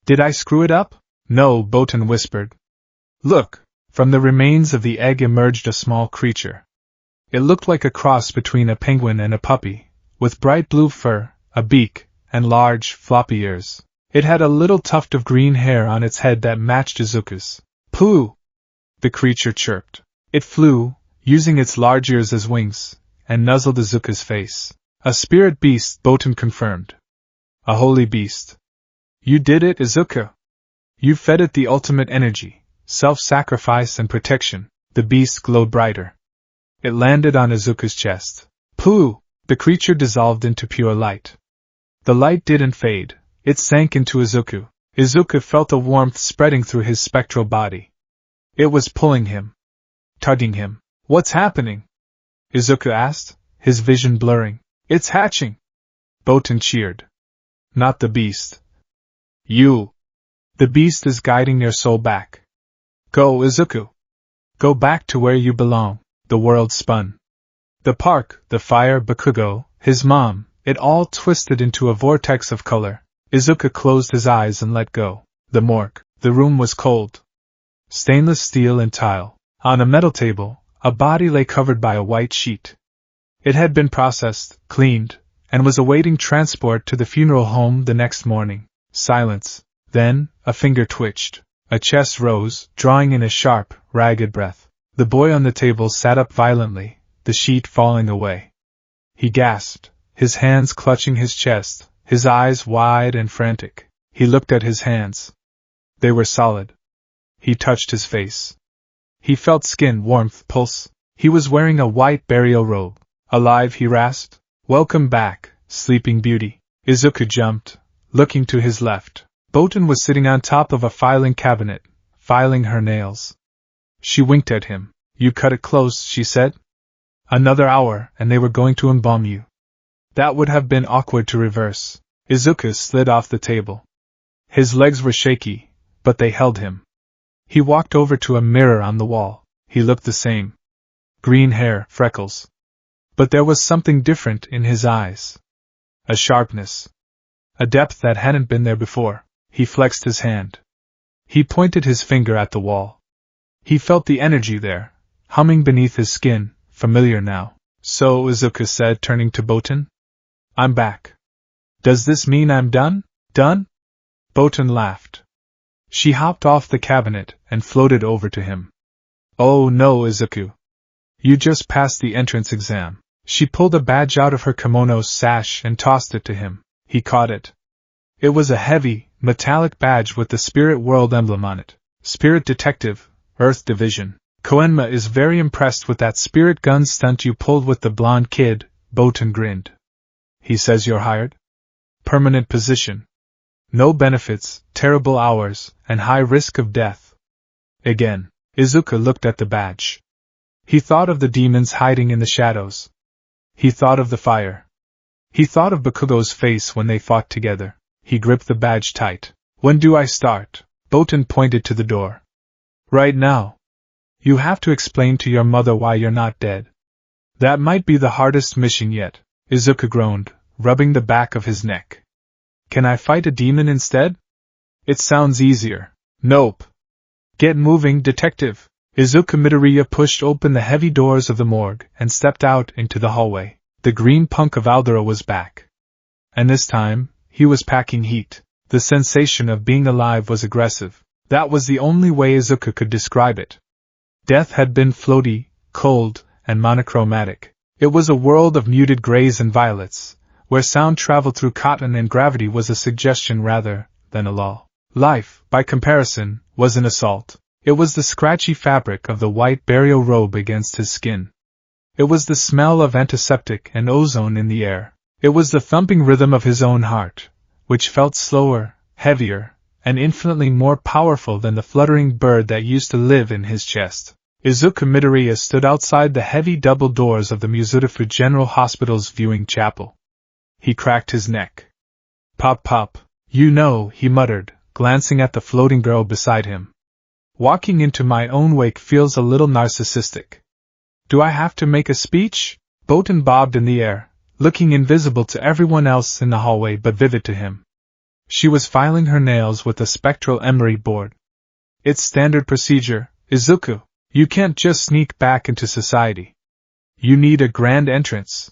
Did I screw it up? No, Boten whispered. Look, from the remains of the egg emerged a small creature. It looked like a cross between a penguin and a puppy, with bright blue fur, a beak, and large, floppy ears. It had a little tuft of green hair on its head that matched Izuku's. Pooh! The creature chirped. It flew, using its large ears as wings, and nuzzled Izuku's face. A spirit beast, Boten confirmed. A holy beast. You did it, Izuku. You fed it the ultimate energy, self-sacrifice and protection. The beast glowed brighter. It landed on Izuku's chest. Pooh! The creature dissolved into pure light. The light didn't fade. It sank into Izuku. Izuku felt a warmth spreading through his spectral body. It was pulling him. Tugging him. What's happening? Izuku asked, his vision blurring. It's hatching! Boten cheered. Not the beast. You! The beast is guiding your soul back. Go, Izuku! Go back to where you belong. The world spun. The park, the fire, Bakugo, his mom, it all twisted into a vortex of color. Izuku closed his eyes and let go. The morgue. The room was cold. Stainless steel and tile. On a metal table, a body lay covered by a white sheet. It had been processed, cleaned, and was awaiting transport to the funeral home the next morning. Silence. Then, a finger twitched. A chest rose, drawing in a sharp, ragged breath. The boy on the table sat up violently, the sheet falling away. He gasped, his hands clutching his chest, his eyes wide and frantic. He looked at his hands. They were solid. He touched his face. He felt skin, warmth, pulse. He was wearing a white burial robe. Alive, he rasped. Welcome back, sleeping beauty. Izuku jumped, looking to his left. Boten was sitting on top of a filing cabinet, filing her nails. She winked at him. You cut it close, she said. Another hour, and they were going to embalm you. That would have been awkward to reverse. Izuku slid off the table. His legs were shaky, but they held him. He walked over to a mirror on the wall. He looked the same. Green hair, freckles. But there was something different in his eyes. A sharpness. A depth that hadn't been there before. He flexed his hand. He pointed his finger at the wall. He felt the energy there, humming beneath his skin, familiar now. So, Izuku said, turning to Boten. I'm back. Does this mean I'm done? Done? Boten laughed. She hopped off the cabinet and floated over to him. Oh no, Izuku. You just passed the entrance exam. She pulled a badge out of her kimono's sash and tossed it to him. He caught it. It was a heavy, metallic badge with the Spirit World emblem on it. Spirit Detective, Earth Division. Koenma is very impressed with that spirit gun stunt you pulled with the blonde kid, Botan grinned. He says you're hired? Permanent position. No benefits, terrible hours, and high risk of death. Again, Izuku looked at the badge. He thought of the demons hiding in the shadows. He thought of the fire. He thought of Bakugo's face when they fought together. He gripped the badge tight. When do I start? Botan pointed to the door. Right now. You have to explain to your mother why you're not dead. That might be the hardest mission yet, Izuku groaned, rubbing the back of his neck. Can I fight a demon instead? It sounds easier. Nope. Get moving, detective. Izuku Midoriya pushed open the heavy doors of the morgue and stepped out into the hallway. The green punk of Aldera was back. And this time, he was packing heat. The sensation of being alive was aggressive. That was the only way Izuku could describe it. Death had been floaty, cold, and monochromatic. It was a world of muted grays and violets, where sound traveled through cotton and gravity was a suggestion rather than a law. Life, by comparison, was an assault. It was the scratchy fabric of the white burial robe against his skin. It was the smell of antiseptic and ozone in the air. It was the thumping rhythm of his own heart, which felt slower, heavier, and infinitely more powerful than the fluttering bird that used to live in his chest. Izuku Midoriya stood outside the heavy double doors of the Muzutafu General Hospital's viewing chapel. He cracked his neck. Pop pop, you know, he muttered, glancing at the floating girl beside him. Walking into my own wake feels a little narcissistic. Do I have to make a speech? Botan bobbed in the air, looking invisible to everyone else in the hallway but vivid to him. She was filing her nails with a spectral emery board. It's standard procedure, Izuku. You can't just sneak back into society. You need a grand entrance.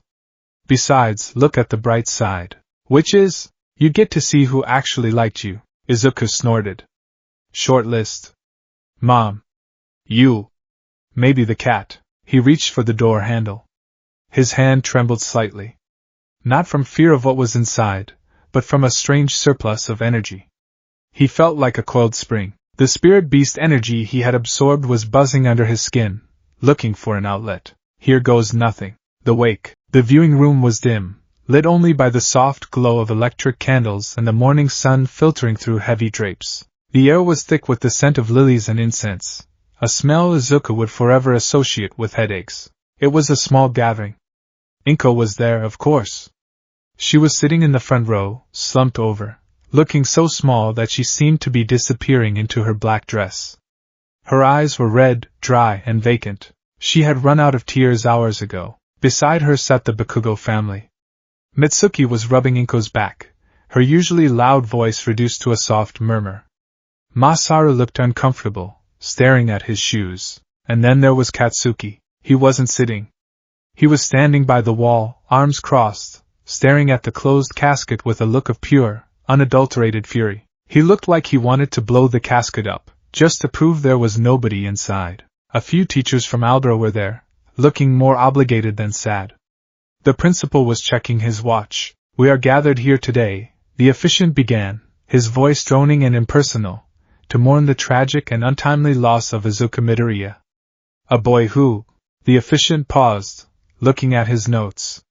Besides, look at the bright side. Which is, you get to see who actually liked you, Izuku snorted. Short list. Mom. You. Maybe the cat. He reached for the door handle. His hand trembled slightly. Not from fear of what was inside, but from a strange surplus of energy. He felt like a coiled spring. The spirit beast energy he had absorbed was buzzing under his skin, looking for an outlet. Here goes nothing. The viewing room was dim, lit only by the soft glow of electric candles and the morning sun filtering through heavy drapes. The air was thick with the scent of lilies and incense, a smell Izuku would forever associate with headaches. It was a small gathering. Inko was there, of course. She was sitting in the front row, slumped over, looking so small that she seemed to be disappearing into her black dress. Her eyes were red, dry, and vacant. She had run out of tears hours ago. Beside her sat the Bakugo family. Mitsuki was rubbing Inko's back, her usually loud voice reduced to a soft murmur. Masaru looked uncomfortable, staring at his shoes. And then there was Katsuki. He wasn't sitting. He was standing by the wall, arms crossed, staring at the closed casket with a look of pure, unadulterated fury. He looked like he wanted to blow the casket up, just to prove there was nobody inside. A few teachers from Aldera were there, looking more obligated than sad. The principal was checking his watch. We are gathered here today, the officiant began, his voice droning and impersonal, to mourn the tragic and untimely loss of Izuku Midoriya. A boy who... The officiant paused, looking at his notes.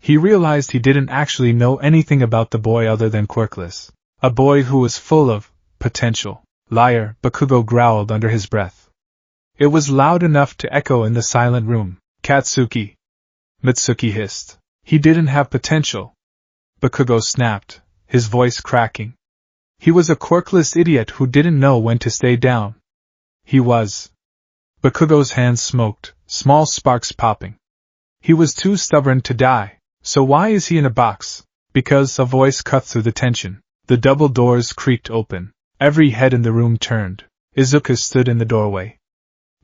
He realized he didn't actually know anything about the boy other than quirkless. A boy who was full of potential. Liar, Bakugo growled under his breath. It was loud enough to echo in the silent room. Katsuki. Mitsuki hissed. He didn't have potential. Bakugo snapped, his voice cracking. He was a quirkless idiot who didn't know when to stay down. He was. Bakugo's hands smoked, small sparks popping. He was too stubborn to die. So why is he in a box? Because a voice cut through the tension. The double doors creaked open. Every head in the room turned. Izuku stood in the doorway.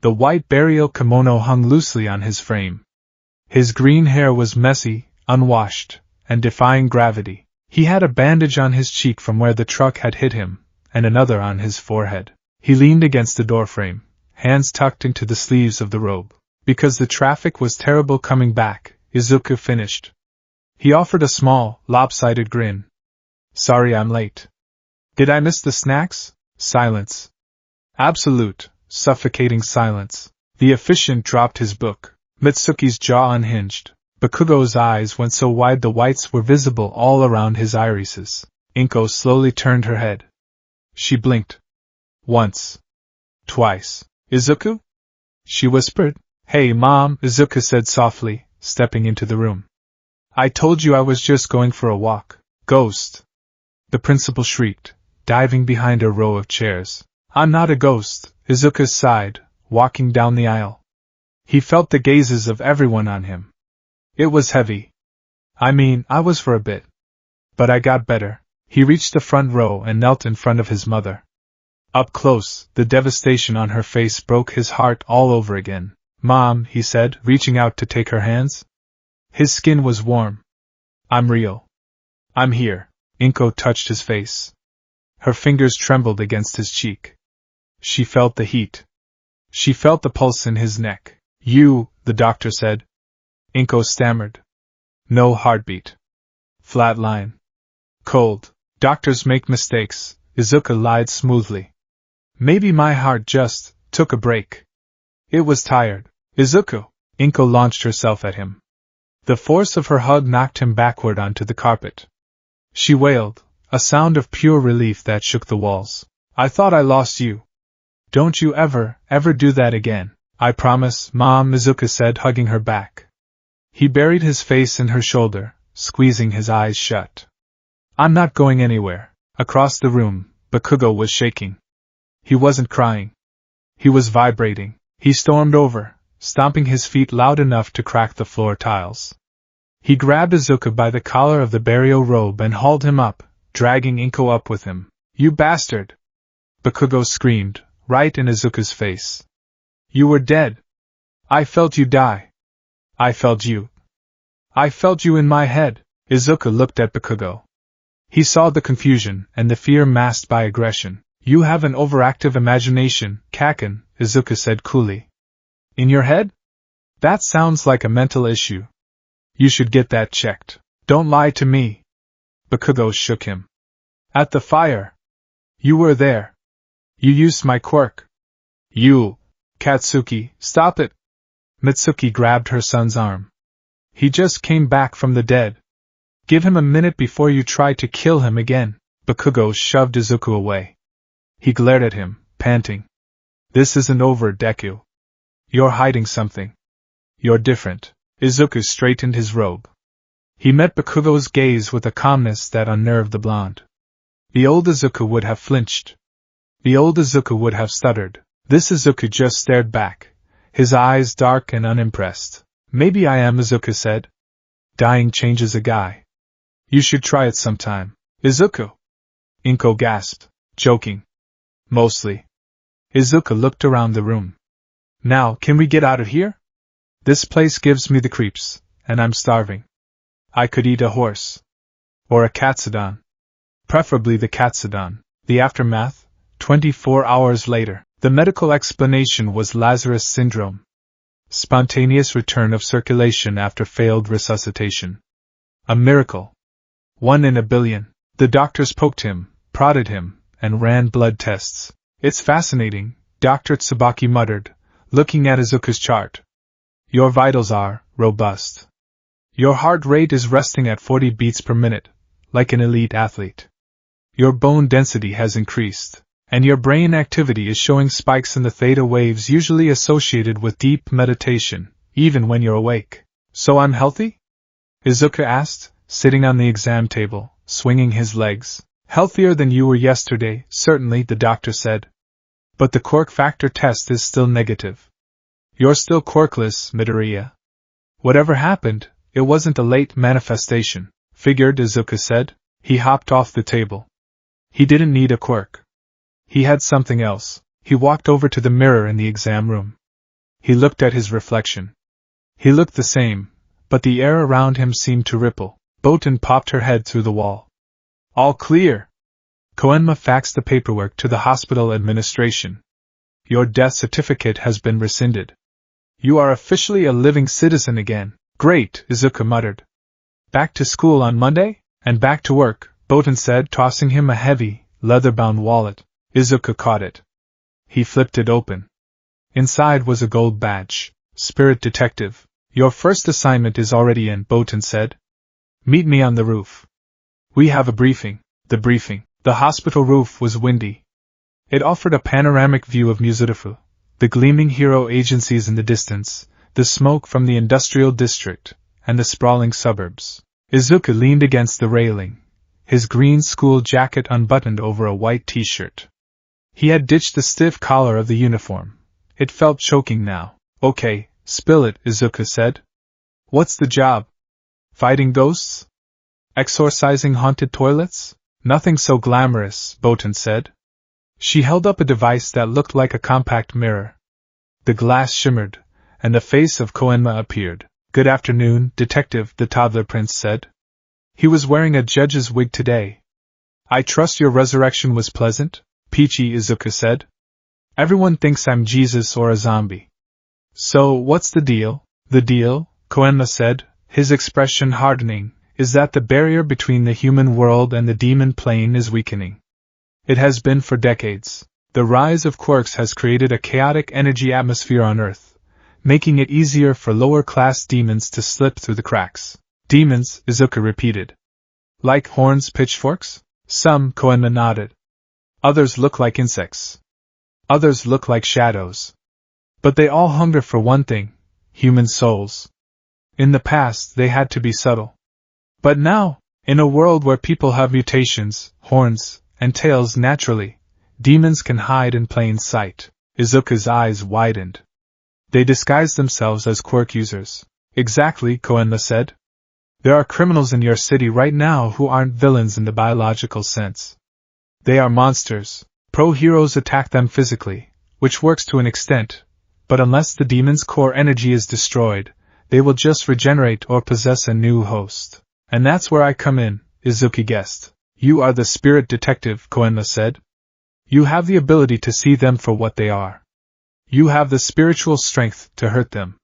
The white burial kimono hung loosely on his frame. His green hair was messy, unwashed, and defying gravity. He had a bandage on his cheek from where the truck had hit him, and another on his forehead. He leaned against the doorframe, hands tucked into the sleeves of the robe. Because the traffic was terrible coming back, Izuku finished. He offered a small, lopsided grin. Sorry I'm late. Did I miss the snacks? Silence. Absolute, suffocating silence. The officiant dropped his book. Mitsuki's jaw unhinged. Bakugo's eyes went so wide the whites were visible all around his irises. Inko slowly turned her head. She blinked. Once. Twice. Izuku? She whispered. Hey, Mom, Izuku said softly, stepping into the room. I told you I was just going for a walk. Ghost. The principal shrieked, diving behind a row of chairs. I'm not a ghost, Izuku sighed, walking down the aisle. He felt the gazes of everyone on him. It was heavy. I was for a bit. But I got better. He reached the front row and knelt in front of his mother. Up close, the devastation on her face broke his heart all over again. Mom, he said, reaching out to take her hands. His skin was warm. I'm real. I'm here. Inko touched his face. Her fingers trembled against his cheek. She felt the heat. She felt the pulse in his neck. You, the doctor said. Inko stammered. No heartbeat. Flat line. Cold. Doctors make mistakes, Izuku lied smoothly. Maybe my heart just took a break. It was tired. Izuku! Inko launched herself at him. The force of her hug knocked him backward onto the carpet. She wailed, a sound of pure relief that shook the walls. I thought I lost you. Don't you ever do that again. I promise, Mom, Izuku said, hugging her back. He buried his face in her shoulder, squeezing his eyes shut. I'm not going anywhere. Across the room, Bakugo was shaking. He wasn't crying. He was vibrating. He stormed over, stomping his feet loud enough to crack the floor tiles. He grabbed Izuku by the collar of the burial robe and hauled him up, dragging Inko up with him. You bastard! Bakugo screamed, right in Izuku's face. You were dead. I felt you die. I felt you. I felt you in my head. Izuku looked at Bakugo. He saw the confusion and the fear masked by aggression. You have an overactive imagination, Kaken, Izuku said coolly. In your head? That sounds like a mental issue. You should get that checked. Don't lie to me. Bakugo shook him. At the fire. You were there. You used my quirk. You. Katsuki, stop it. Mitsuki grabbed her son's arm. He just came back from the dead. Give him a minute before you try to kill him again. Bakugo shoved Izuku away. He glared at him, panting. This isn't over, Deku. You're hiding something. You're different. Izuku straightened his robe. He met Bakugo's gaze with a calmness that unnerved the blonde. The old Izuku would have flinched. The old Izuku would have stuttered. This Izuku just stared back, his eyes dark and unimpressed. Maybe I am, Izuku said. Dying changes a guy. You should try it sometime. Izuku! Inko gasped, joking. Mostly. Izuku looked around the room. Now, can we get out of here? This place gives me the creeps, and I'm starving. I could eat a horse. Or a katsudon. Preferably the katsudon. The aftermath, 24 hours later. The medical explanation was Lazarus syndrome. Spontaneous return of circulation after failed resuscitation. A miracle. 1 in a billion. The doctors poked him, prodded him, and ran blood tests. It's fascinating, Dr. Tsubaki muttered, looking at Izuku's chart. Your vitals are robust. Your heart rate is resting at 40 beats per minute, like an elite athlete. Your bone density has increased, and your brain activity is showing spikes in the theta waves usually associated with deep meditation, even when you're awake. So I'm healthy? Izuku asked, sitting on the exam table, swinging his legs. Healthier than you were yesterday, certainly, the doctor said. But the quirk factor test is still negative. You're still quirkless, Midoriya. Whatever happened, it wasn't a late manifestation, figured, Izuku said. He hopped off the table. He didn't need a quirk. He had something else. He walked over to the mirror in the exam room. He looked at his reflection. He looked the same, but the air around him seemed to ripple. Botan popped her head through the wall. All clear. Koenma faxed the paperwork to the hospital administration. Your death certificate has been rescinded. You are officially a living citizen again. Great, Izuku muttered. Back to school on Monday? And back to work, Botan said, tossing him a heavy, leather-bound wallet. Izuku caught it. He flipped it open. Inside was a gold badge. Spirit Detective. Your first assignment is already in, Botan said. Meet me on the roof. We have a briefing. The briefing. The hospital roof was windy. It offered a panoramic view of Musudafu, the gleaming hero agencies in the distance, the smoke from the industrial district, and the sprawling suburbs. Izuku leaned against the railing, his green school jacket unbuttoned over a white t-shirt. He had ditched the stiff collar of the uniform. It felt choking now. Okay, spill it, Izuku said. What's the job? Fighting ghosts? Exorcising haunted toilets? Nothing so glamorous, Botan said. She held up a device that looked like a compact mirror. The glass shimmered, and the face of Koenma appeared. Good afternoon, Detective, the toddler prince said. He was wearing a judge's wig today. I trust your resurrection was pleasant, Peachy, Izuku said. Everyone thinks I'm Jesus or a zombie. So, what's the deal? The deal, Koenma said, his expression hardening, is that the barrier between the human world and the demon plane is weakening. It has been for decades. The rise of quirks has created a chaotic energy atmosphere on Earth, making it easier for lower-class demons to slip through the cracks. Demons, Izuku repeated. Like horns, pitchforks? Some, Koenma nodded. Others look like insects. Others look like shadows. But they all hunger for one thing: human souls. In the past, they had to be subtle. But now, in a world where people have mutations, horns, and tails naturally, demons can hide in plain sight. Izuku's eyes widened. They disguise themselves as quirk users. Exactly, Koenma said. There are criminals in your city right now who aren't villains in the biological sense. They are monsters. Pro-heroes attack them physically, which works to an extent, but unless the demon's core energy is destroyed, they will just regenerate or possess a new host. And that's where I come in, Izuku guessed. You are the spirit detective, Koenma said. You have the ability to see them for what they are. You have the spiritual strength to hurt them.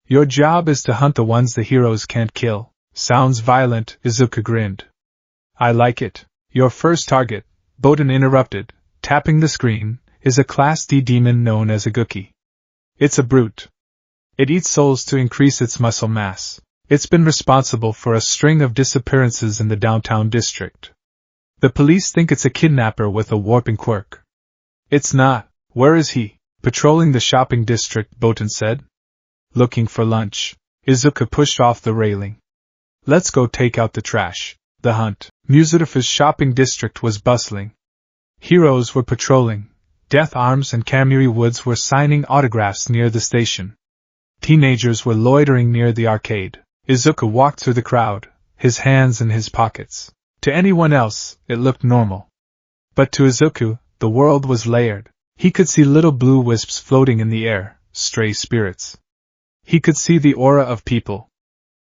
Your job is to hunt the ones the heroes can't kill. Sounds violent, Izuku grinned. I like it. Your first target, Botan interrupted, tapping the screen, is a Class D demon known as a Gookie. It's a brute. It eats souls to increase its muscle mass. It's been responsible for a string of disappearances in the downtown district. The police think it's a kidnapper with a warping quirk. It's not. Where is he? Patrolling the shopping district, Botan said. Looking for lunch. Izuku pushed off the railing. Let's go take out the trash. The hunt. Musudafu's shopping district was bustling. Heroes were patrolling. Death Arms and Kamui Woods were signing autographs near the station. Teenagers were loitering near the arcade. Izuku walked through the crowd, his hands in his pockets. To anyone else, it looked normal. But to Izuku, the world was layered. He could see little blue wisps floating in the air, stray spirits. He could see the aura of people.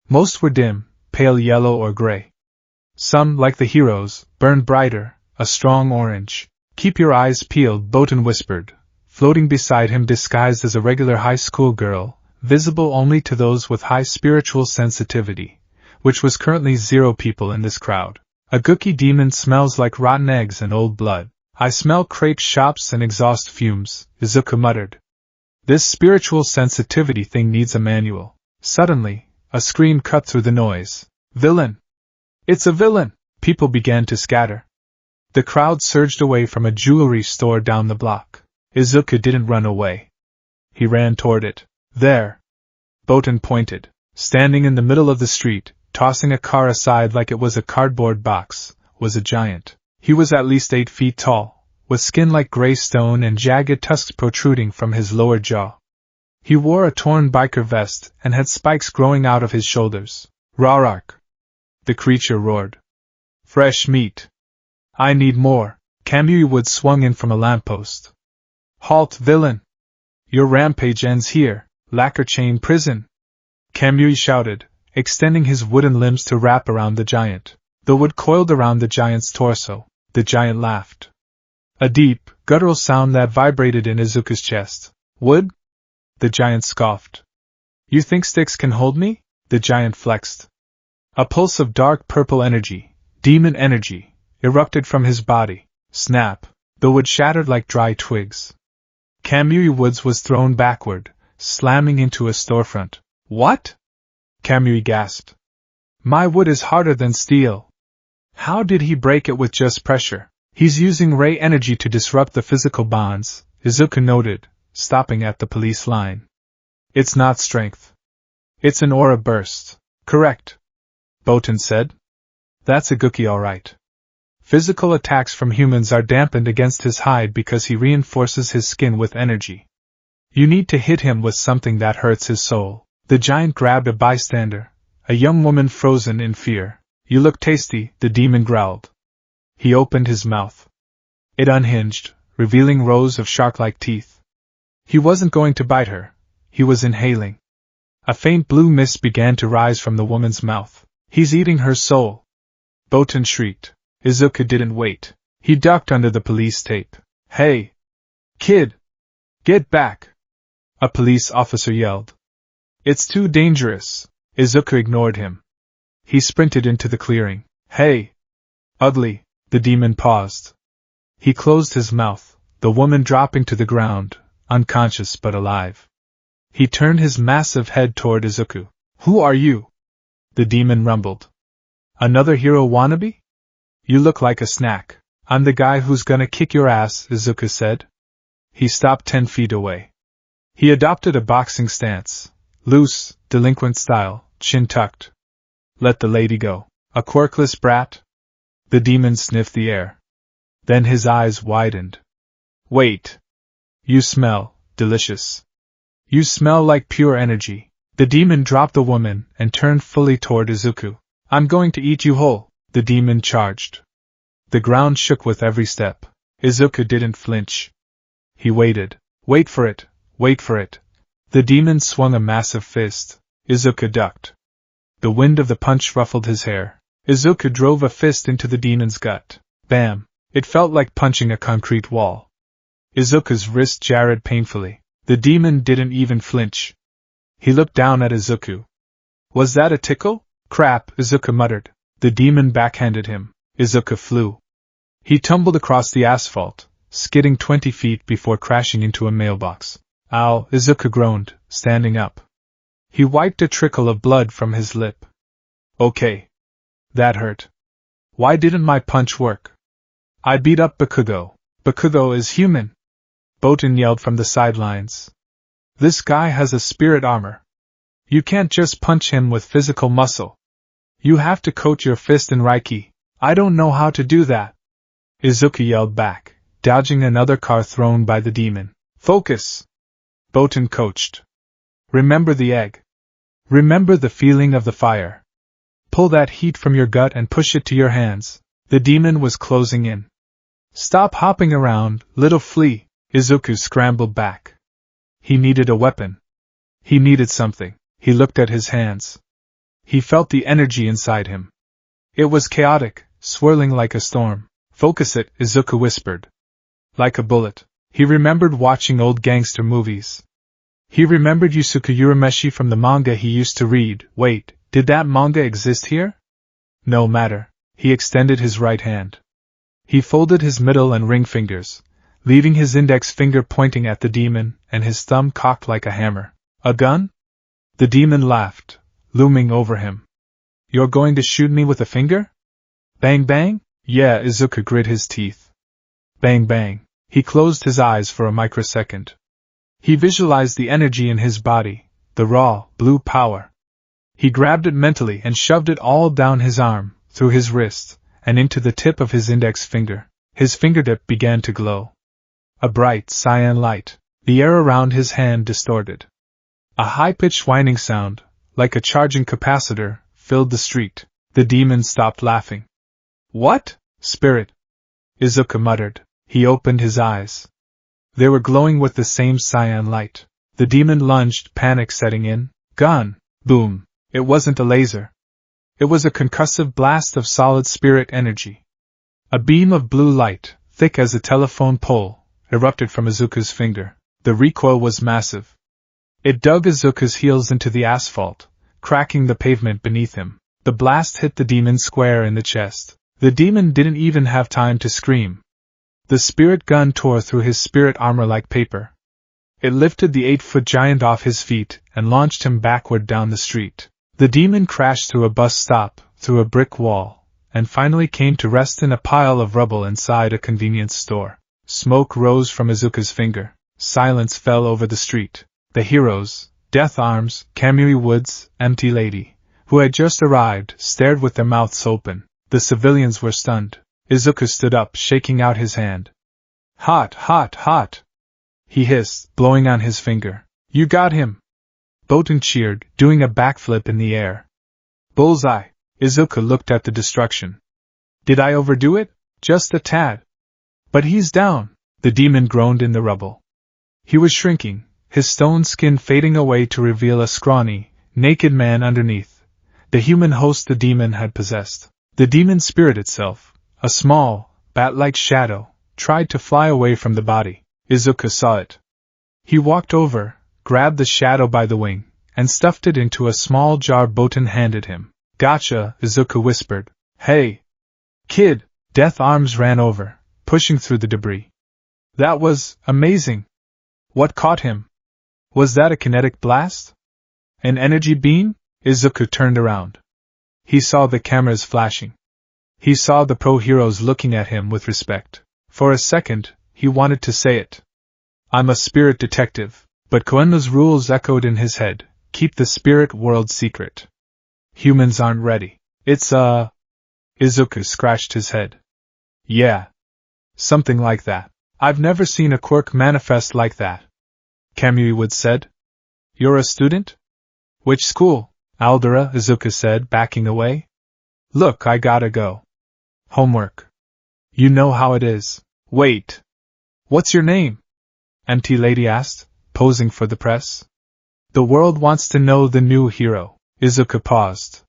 Most were dim, pale yellow or gray. Some, like the heroes, burned brighter, a strong orange. Keep your eyes peeled, Botan whispered, floating beside him disguised as a regular high school girl, visible only to those with high spiritual sensitivity, which was currently 0 people in this crowd. A Gookie demon smells like rotten eggs and old blood. I smell crepe shops and exhaust fumes, Izuku muttered. This spiritual sensitivity thing needs a manual. Suddenly, a scream cut through the noise. Villain! It's a villain! People began to scatter. The crowd surged away from a jewelry store down the block. Izuku didn't run away. He ran toward it. There! Botan pointed. Standing in the middle of the street, tossing a car aside like it was a cardboard box, was a giant. He was at least 8 feet tall, with skin like gray stone and jagged tusks protruding from his lower jaw. He wore a torn biker vest and had spikes growing out of his shoulders. Rarark! The creature roared. Fresh meat! I need more! Kamui Wood swung in from a lamppost. Halt, villain! Your rampage ends here, lacquer chain prison! Kamui shouted, extending his wooden limbs to wrap around the giant. The wood coiled around the giant's torso. The giant laughed. A deep, guttural sound that vibrated in Izuku's chest. Wood? The giant scoffed. You think sticks can hold me? The giant flexed. A pulse of dark purple energy, demon energy, erupted from his body. Snap! The wood shattered like dry twigs. Kamui Woods was thrown backward, slamming into a storefront. What? Kamui gasped. My wood is harder than steel. How did he break it with just pressure? He's using ray energy to disrupt the physical bonds, Izuku noted, stopping at the police line. It's not strength. It's an aura burst. Correct. Botan said. That's a Gookie alright. Physical attacks from humans are dampened against his hide because he reinforces his skin with energy. You need to hit him with something that hurts his soul. The giant grabbed a bystander, a young woman frozen in fear. You look tasty, the demon growled. He opened his mouth. It unhinged, revealing rows of shark-like teeth. He wasn't going to bite her. He was inhaling. A faint blue mist began to rise from the woman's mouth. He's eating her soul. Botan shrieked. Izuku didn't wait. He ducked under the police tape. Hey! Kid! Get back! A police officer yelled. It's too dangerous. Izuku ignored him. He sprinted into the clearing. Hey! Ugly! The demon paused. He closed his mouth, the woman dropping to the ground, unconscious but alive. He turned his massive head toward Izuku. Who are you? The demon rumbled. Another hero wannabe? You look like a snack. I'm the guy who's gonna kick your ass, Izuku said. He stopped 10 feet away. He adopted a boxing stance, loose, delinquent style, chin tucked. Let the lady go. A quirkless brat? The demon sniffed the air. Then his eyes widened. Wait. You smell delicious. You smell like pure energy. The demon dropped the woman and turned fully toward Izuku. I'm going to eat you whole. The demon charged. The ground shook with every step. Izuku didn't flinch. He waited. Wait for it. Wait for it. The demon swung a massive fist. Izuku ducked. The wind of the punch ruffled his hair. Izuku drove a fist into the demon's gut. Bam! It felt like punching a concrete wall. Izuku's wrist jarred painfully. The demon didn't even flinch. He looked down at Izuku. Was that a tickle? Crap, Izuku muttered. The demon backhanded him. Izuku flew. He tumbled across the asphalt, skidding 20 feet before crashing into a mailbox. Ow, Izuku groaned, standing up. He wiped a trickle of blood from his lip. Okay. That hurt. Why didn't my punch work? I beat up Bakugo. Bakugo is human. Botan yelled from the sidelines. This guy has a spirit armor. You can't just punch him with physical muscle. You have to coat your fist in Reiki. I don't know how to do that. Izuku yelled back, dodging another car thrown by the demon. Focus! Botan coached. Remember the egg. Remember the feeling of the fire. Pull that heat from your gut and push it to your hands. The demon was closing in. Stop hopping around, little flea. Izuku scrambled back. He needed a weapon. He needed something. He looked at his hands. He felt the energy inside him. It was chaotic, swirling like a storm. Focus it, Izuku whispered. Like a bullet. He remembered watching old gangster movies. He remembered Yusuke Urameshi from the manga he used to read. Wait, did that manga exist here? No matter. He extended his right hand. He folded his middle and ring fingers, leaving his index finger pointing at the demon and his thumb cocked like a hammer. A gun? The demon laughed, looming over him. You're going to shoot me with a finger? Bang bang? Yeah, Izuku grit his teeth. Bang bang. He closed his eyes for a microsecond. He visualized the energy in his body, the raw, blue power. He grabbed it mentally and shoved it all down his arm, through his wrist, and into the tip of his index finger. His fingertip began to glow. A bright cyan light. The air around his hand distorted. A high-pitched whining sound, like a charging capacitor, filled the street. The demon stopped laughing. What? Spirit? Izuku muttered. He opened his eyes. They were glowing with the same cyan light. The demon lunged, panic setting in. Gun! Boom! It wasn't a laser. It was a concussive blast of solid spirit energy. A beam of blue light, thick as a telephone pole, erupted from Izuku's finger. The recoil was massive. It dug Izuku's heels into the asphalt, cracking the pavement beneath him. The blast hit the demon square in the chest. The demon didn't even have time to scream. The spirit gun tore through his spirit armor like paper. It lifted the 8-foot giant off his feet and launched him backward down the street. The demon crashed through a bus stop, through a brick wall, and finally came to rest in a pile of rubble inside a convenience store. Smoke rose from Izuku's finger. Silence fell over the street. The heroes, Death Arms, Kamui Woods, Empty Lady, who had just arrived, stared with their mouths open. The civilians were stunned. Izuku stood up, shaking out his hand. Hot, hot, hot! He hissed, blowing on his finger. You got him! Boten cheered, doing a backflip in the air. Bullseye! Izuku looked at the destruction. Did I overdo it? Just a tad. But he's down, the demon groaned in the rubble. He was shrinking, his stone skin fading away to reveal a scrawny, naked man underneath, the human host the demon had possessed. The demon spirit itself, a small, bat-like shadow, tried to fly away from the body. Izuku saw it. He walked over, grabbed the shadow by the wing, and stuffed it into a small jar Boten handed him. Gotcha, Izuku whispered. Hey! Kid! Death Arms ran over, pushing through the debris. That was amazing! What caught him? Was that a kinetic blast? An energy beam? Izuku turned around. He saw the cameras flashing. He saw the pro heroes looking at him with respect. For a second, he wanted to say it. I'm a spirit detective, but Koenno's rules echoed in his head. Keep the spirit world secret. Humans aren't ready. Izuku scratched his head. Yeah. Something like that. I've never seen a quirk manifest like that. Kamui Wood said. You're a student? Which school? Aldera, Izuku said, backing away. Look, I gotta go. Homework. You know how it is. Wait. What's your name? Empty Lady asked, posing for the press. The world wants to know the new hero. Izuku paused.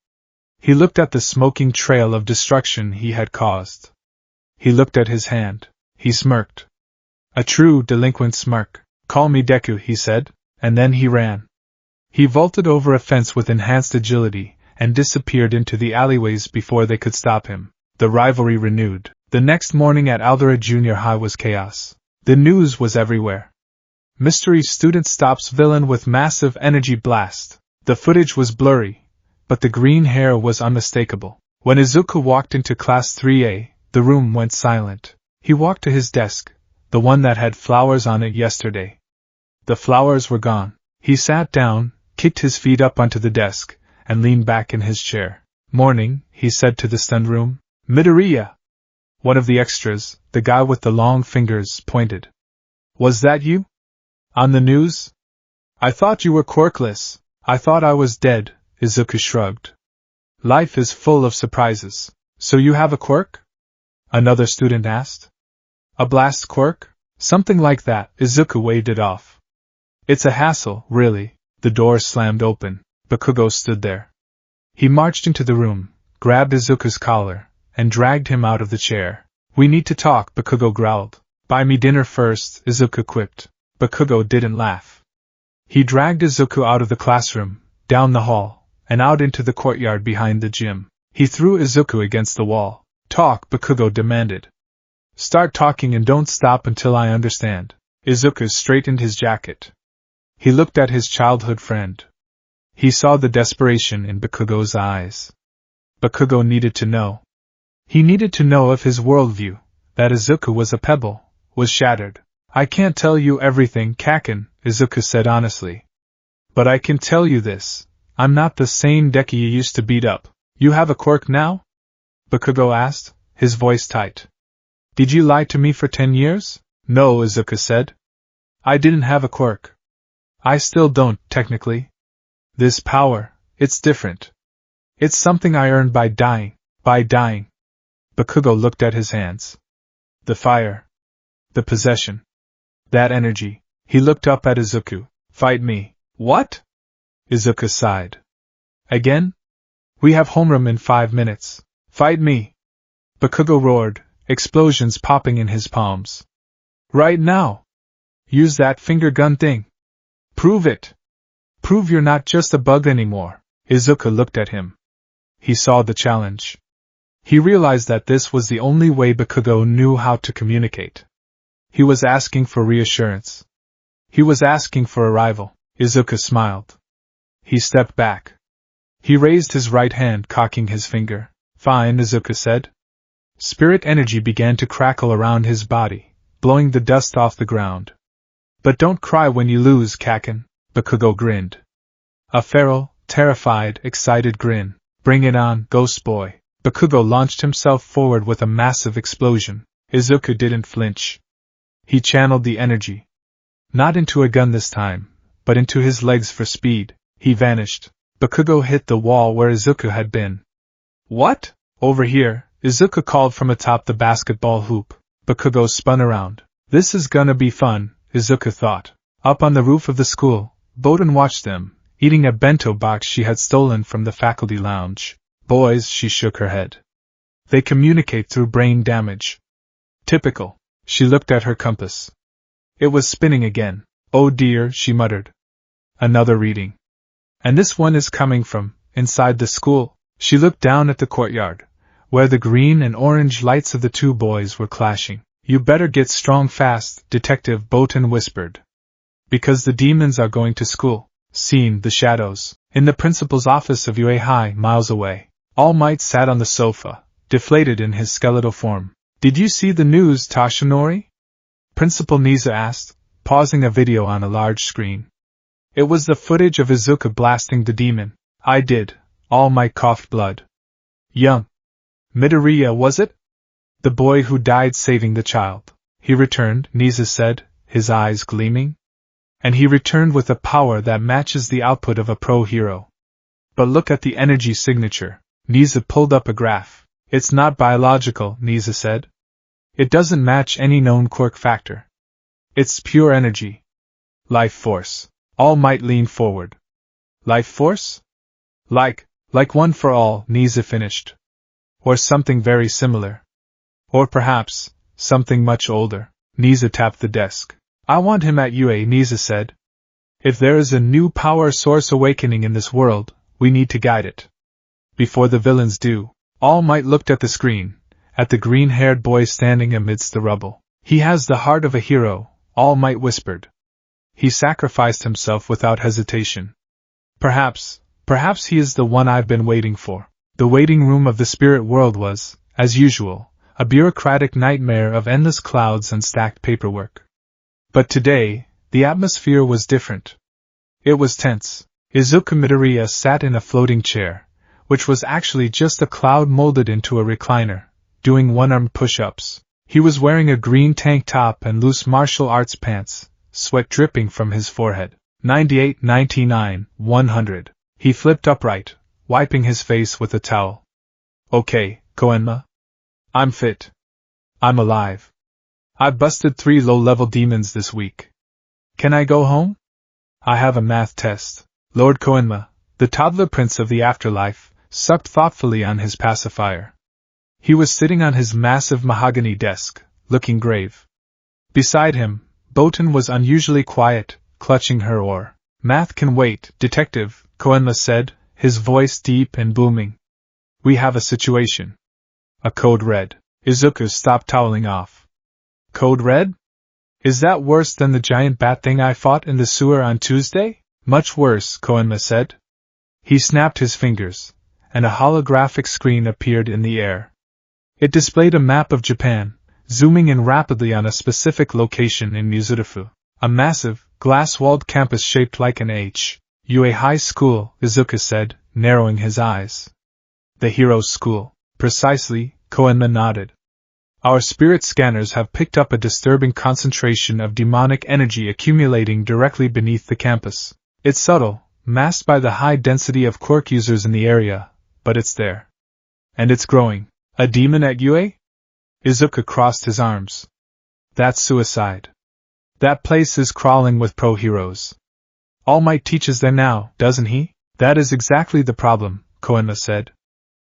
He looked at the smoking trail of destruction he had caused. He looked at his hand. He smirked. A true delinquent smirk. Call me Deku, he said, and then he ran. He vaulted over a fence with enhanced agility and disappeared into the alleyways before they could stop him. The rivalry renewed. The next morning at Aldera Junior High was chaos. The news was everywhere. Mystery student stops villain with massive energy blast. The footage was blurry, but the green hair was unmistakable. When Izuku walked into Class 3A, the room went silent. He walked to his desk, the one that had flowers on it yesterday. The flowers were gone. He sat down, kicked his feet up onto the desk, and leaned back in his chair. Morning, he said to the stunned room. Midoriya! One of the extras, the guy with the long fingers, pointed. Was that you? On the news? I thought you were quirkless. I thought I was dead, Izuku shrugged. Life is full of surprises. So you have a quirk? Another student asked. A blast quirk? Something like that, Izuku waved it off. It's a hassle, really. The door slammed open. Bakugo stood there. He marched into the room, grabbed Izuku's collar, and dragged him out of the chair. We need to talk, Bakugo growled. Buy me dinner first, Izuku quipped. Bakugo didn't laugh. He dragged Izuku out of the classroom, down the hall, and out into the courtyard behind the gym. He threw Izuku against the wall. Talk, Bakugo demanded. Start talking and don't stop until I understand. Izuku straightened his jacket. He looked at his childhood friend. He saw the desperation in Bakugo's eyes. Bakugo needed to know. He needed to know if his worldview, that Izuku was a pebble, was shattered. I can't tell you everything, Kaken, Izuku said honestly. But I can tell you this. I'm not the same Deku you used to beat up. You have a quirk now? Bakugo asked, his voice tight. Did you lie to me for 10 years? No, Izuku said. I didn't have a quirk. I still don't, technically. This power, it's different. It's something I earned by dying. Bakugo looked at his hands. The fire. The possession. That energy. He looked up at Izuku. Fight me. What? Izuku sighed. Again? We have homeroom in 5 minutes. Fight me. Bakugo roared, explosions popping in his palms. Right now. Use that finger gun thing. Prove it. Prove you're not just a bug anymore. Izuku looked at him. He saw the challenge. He realized that this was the only way Bakugo knew how to communicate. He was asking for reassurance. He was asking for a rival. Izuku smiled. He stepped back. He raised his right hand, cocking his finger. Fine, Izuku said. Spirit energy began to crackle around his body, blowing the dust off the ground. But don't cry when you lose, Kaken, Bakugo grinned. A feral, terrified, excited grin. Bring it on, ghost boy. Bakugo launched himself forward with a massive explosion. Izuku didn't flinch. He channeled the energy. Not into a gun this time, but into his legs for speed. He vanished. Bakugo hit the wall where Izuku had been. What? Over here, Izuku called from atop the basketball hoop. Bakugo spun around. This is gonna be fun, Izuku thought. Up on the roof of the school, Boten watched them, eating a bento box she had stolen from the faculty lounge. Boys, she shook her head. They communicate through brain damage. Typical. She looked at her compass. It was spinning again. Oh dear, she muttered. Another reading. And this one is coming from inside the school. She looked down at the courtyard, where the green and orange lights of the two boys were clashing. You better get strong fast, Detective Boten whispered. Because the demons are going to school. Seen the shadows. In the principal's office of UA High, miles away. All Might sat on the sofa, deflated in his skeletal form. Did you see the news, Tashinori? Principal Niza asked, pausing a video on a large screen. It was the footage of Izuku blasting the demon. I did. All Might coughed blood. Young. Midoriya, was it? The boy who died saving the child. He returned, Niza said, his eyes gleaming. And he returned with a power that matches the output of a pro hero. But look at the energy signature. Niza pulled up a graph. It's not biological, Niza said. It doesn't match any known quirk factor. It's pure energy. Life force. All Might leaned forward. Life force? Like one for all, Niza finished. Or something very similar. Or perhaps, something much older. Niza tapped the desk. I want him at UA, Niza said. If there is a new power source awakening in this world, we need to guide it. Before the villains do. All Might looked at the screen, at the green-haired boy standing amidst the rubble. He has the heart of a hero, All Might whispered. He sacrificed himself without hesitation. Perhaps he is the one I've been waiting for. The waiting room of the spirit world was, as usual, a bureaucratic nightmare of endless clouds and stacked paperwork. But today, the atmosphere was different. It was tense. Izuku Midoriya sat in a floating chair, which was actually just a cloud molded into a recliner, doing one-arm push-ups. He was wearing a green tank top and loose martial arts pants, sweat dripping from his forehead. 98, 99, 100. He flipped upright, wiping his face with a towel. Okay, Koenma. I'm fit. I'm alive. I busted 3 low-level demons this week. Can I go home? I have a math test. Lord Koenma, the toddler prince of the afterlife, sucked thoughtfully on his pacifier. He was sitting on his massive mahogany desk, looking grave. Beside him, Boten was unusually quiet, clutching her oar. Math can wait, Detective, Koenma said, his voice deep and booming. We have a situation. A code red. Izuku stopped toweling off. Code red? Is that worse than the giant bat thing I fought in the sewer on Tuesday? Much worse, Koenma said. He snapped his fingers, and a holographic screen appeared in the air. It displayed a map of Japan, zooming in rapidly on a specific location in Mizurufu. A massive, glass-walled campus shaped like an H. UA High School, Izuku said, narrowing his eyes. The Hero's School. Precisely, Koenma nodded. Our spirit scanners have picked up a disturbing concentration of demonic energy accumulating directly beneath the campus. It's subtle, masked by the high density of quirk users in the area, but it's there. And it's growing. A demon at UA? Izuku crossed his arms. That's suicide. That place is crawling with pro-heroes. All Might teaches them now, doesn't he? That is exactly the problem, Koenma said.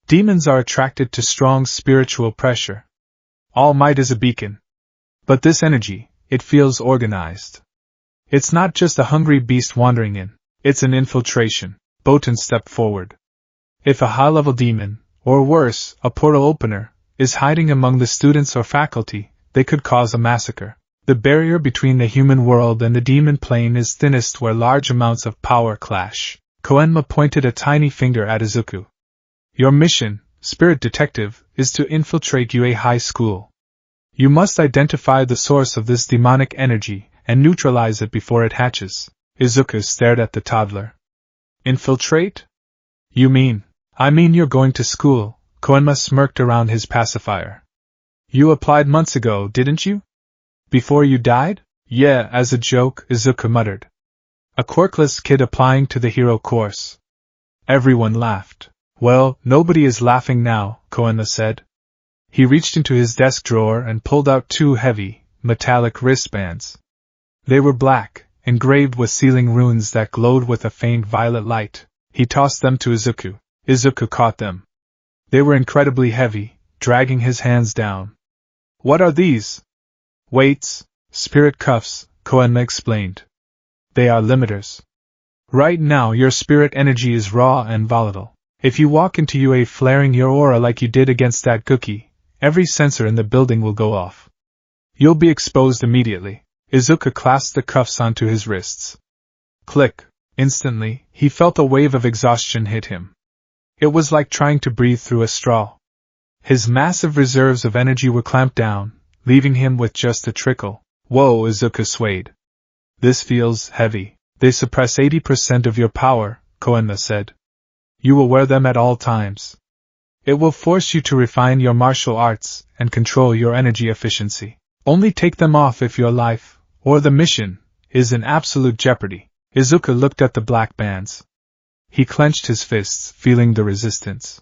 Demons are attracted to strong spiritual pressure. All Might is a beacon. But this energy, it feels organized. It's not just a hungry beast wandering in, it's an infiltration. Boten stepped forward. If a high-level demon, or worse, a portal opener, is hiding among the students or faculty, they could cause a massacre. The barrier between the human world and the demon plane is thinnest where large amounts of power clash. Koenma pointed a tiny finger at Izuku. Your mission, Spirit Detective, is to infiltrate UA High School. You must identify the source of this demonic energy and neutralize it before it hatches. Izuku stared at the toddler. Infiltrate? You mean? I mean you're going to school. Koenma smirked around his pacifier. You applied months ago, didn't you? Before you died? Yeah, as a joke, Izuku muttered. A quirkless kid applying to the hero course. Everyone laughed. Well, nobody is laughing now, Koenma said. He reached into his desk drawer and pulled out 2 heavy, metallic wristbands. They were black, engraved with sealing runes that glowed with a faint violet light. He tossed them to Izuku. Izuku caught them. They were incredibly heavy, dragging his hands down. What are these? Weights, spirit cuffs, Koenma explained. They are limiters. Right now your spirit energy is raw and volatile. If you walk into UA flaring your aura like you did against that cookie, every sensor in the building will go off. You'll be exposed immediately. Izuku clasped the cuffs onto his wrists. Click. Instantly, he felt a wave of exhaustion hit him. It was like trying to breathe through a straw. His massive reserves of energy were clamped down, leaving him with just a trickle. Whoa, Izuku swayed. This feels heavy. They suppress 80% of your power, Koenma said. You will wear them at all times. It will force you to refine your martial arts and control your energy efficiency. Only take them off if your life, or the mission, is in absolute jeopardy. Izuku looked at the black bands. He clenched his fists, feeling the resistance.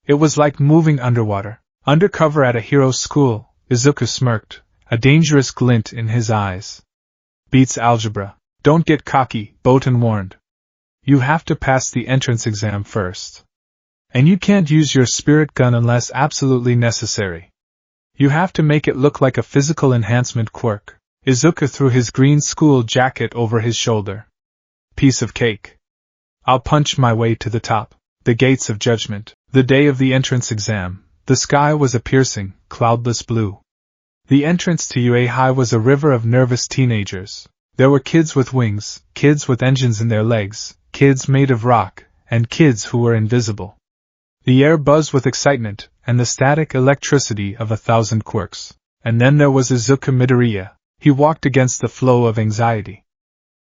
It was like moving underwater. Undercover at a hero's school, Izuku smirked, a dangerous glint in his eyes. Beats algebra. Don't get cocky, Botan warned. You have to pass the entrance exam first. And you can't use your spirit gun unless absolutely necessary. You have to make it look like a physical enhancement quirk. Izuku threw his green school jacket over his shoulder. Piece of cake. I'll punch my way to the top. The gates of judgment. The day of the entrance exam, the sky was a piercing, cloudless blue. The entrance to UA High was a river of nervous teenagers. There were kids with wings, kids with engines in their legs, kids made of rock, and kids who were invisible. The air buzzed with excitement and the static electricity of 1,000 quirks. And then there was Izuku Midoriya. He walked against the flow of anxiety.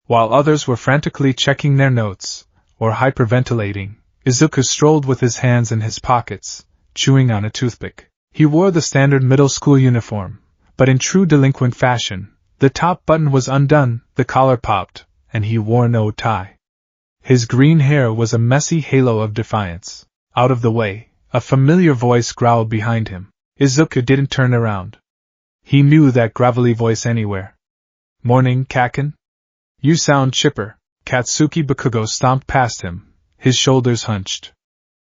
While others were frantically checking their notes, or hyperventilating, Izuku strolled with his hands in his pockets, chewing on a toothpick. He wore the standard middle school uniform, but in true delinquent fashion, the top button was undone, the collar popped, and he wore no tie. His green hair was a messy halo of defiance. Out of the way, a familiar voice growled behind him. Izuku didn't turn around. He knew that gravelly voice anywhere. Morning, Kaken? You sound chipper. Katsuki Bakugo stomped past him, his shoulders hunched.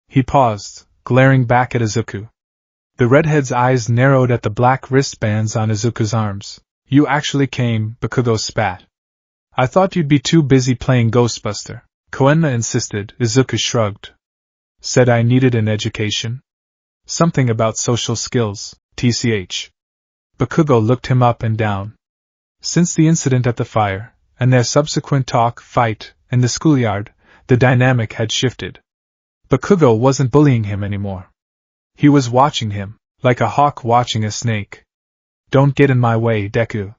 He paused, glaring back at Izuku. The redhead's eyes narrowed at the black wristbands on Izuku's arms. You actually came, Bakugo spat. I thought you'd be too busy playing Ghostbuster. Koenma insisted. Izuku shrugged. Said I needed an education? Something about social skills, TCH. Bakugo looked him up and down. Since the incident at the fire, and their subsequent fight, in the schoolyard, the dynamic had shifted. Bakugo wasn't bullying him anymore. He was watching him, like a hawk watching a snake. Don't get in my way, Deku.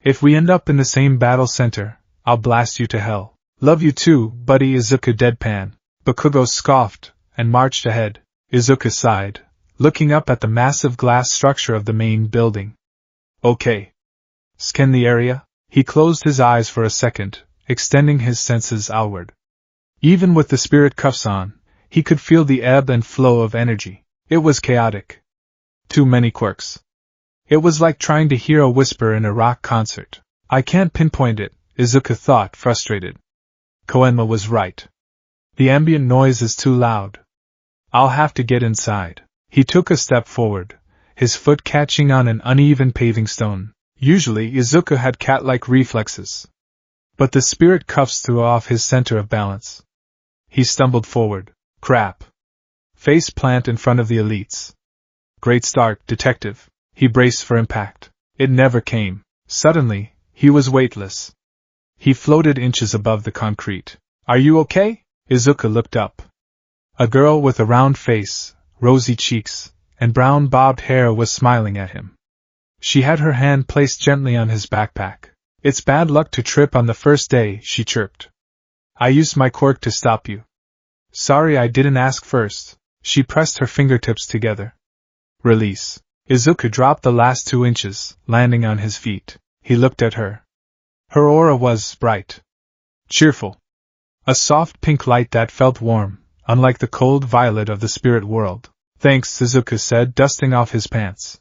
If we end up in the same battle center, I'll blast you to hell. Love you too, buddy. Izuku deadpan. Bakugo scoffed, and marched ahead. Izuku sighed, looking up at the massive glass structure of the main building. Okay. Scan the area? He closed his eyes for a second, extending his senses outward. Even with the spirit cuffs on, he could feel the ebb and flow of energy. It was chaotic. Too many quirks. It was like trying to hear a whisper in a rock concert. I can't pinpoint it, Izuku thought, frustrated. Koenma was right. The ambient noise is too loud. I'll have to get inside. He took a step forward, his foot catching on an uneven paving stone. Usually Izuku had cat-like reflexes. But the spirit cuffs threw off his center of balance. He stumbled forward. Crap. Face plant in front of the elites. Great start, detective. He braced for impact. It never came. Suddenly, he was weightless. He floated inches above the concrete. Are you okay? Izuku looked up. A girl with a round face, rosy cheeks, and brown bobbed hair was smiling at him. She had her hand placed gently on his backpack. It's bad luck to trip on the first day, she chirped. I used my quirk to stop you. Sorry I didn't ask first. She pressed her fingertips together. Release. Izuku dropped the last 2 inches, landing on his feet. He looked at her. Her aura was bright. Cheerful. A soft pink light that felt warm, unlike the cold violet of the spirit world. Thanks, Izuku said, dusting off his pants.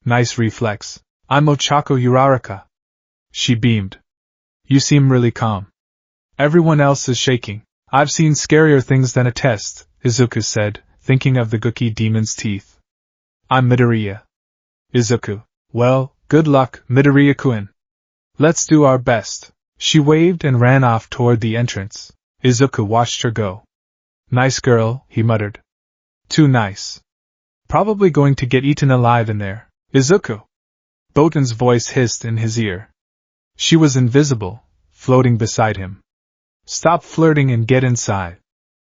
Nice reflex. I'm Ochako Uraraka. She beamed. You seem really calm. Everyone else is shaking. I've seen scarier things than a test, Izuku said, thinking of the Gookie demon's teeth. I'm Midoriya. Izuku. Well, good luck, Midoriya-kun. Let's do our best. She waved and ran off toward the entrance. Izuku watched her go. Nice girl, he muttered. Too nice. Probably going to get eaten alive in there. Izuku! Botan's voice hissed in his ear. She was invisible, floating beside him. Stop flirting and get inside.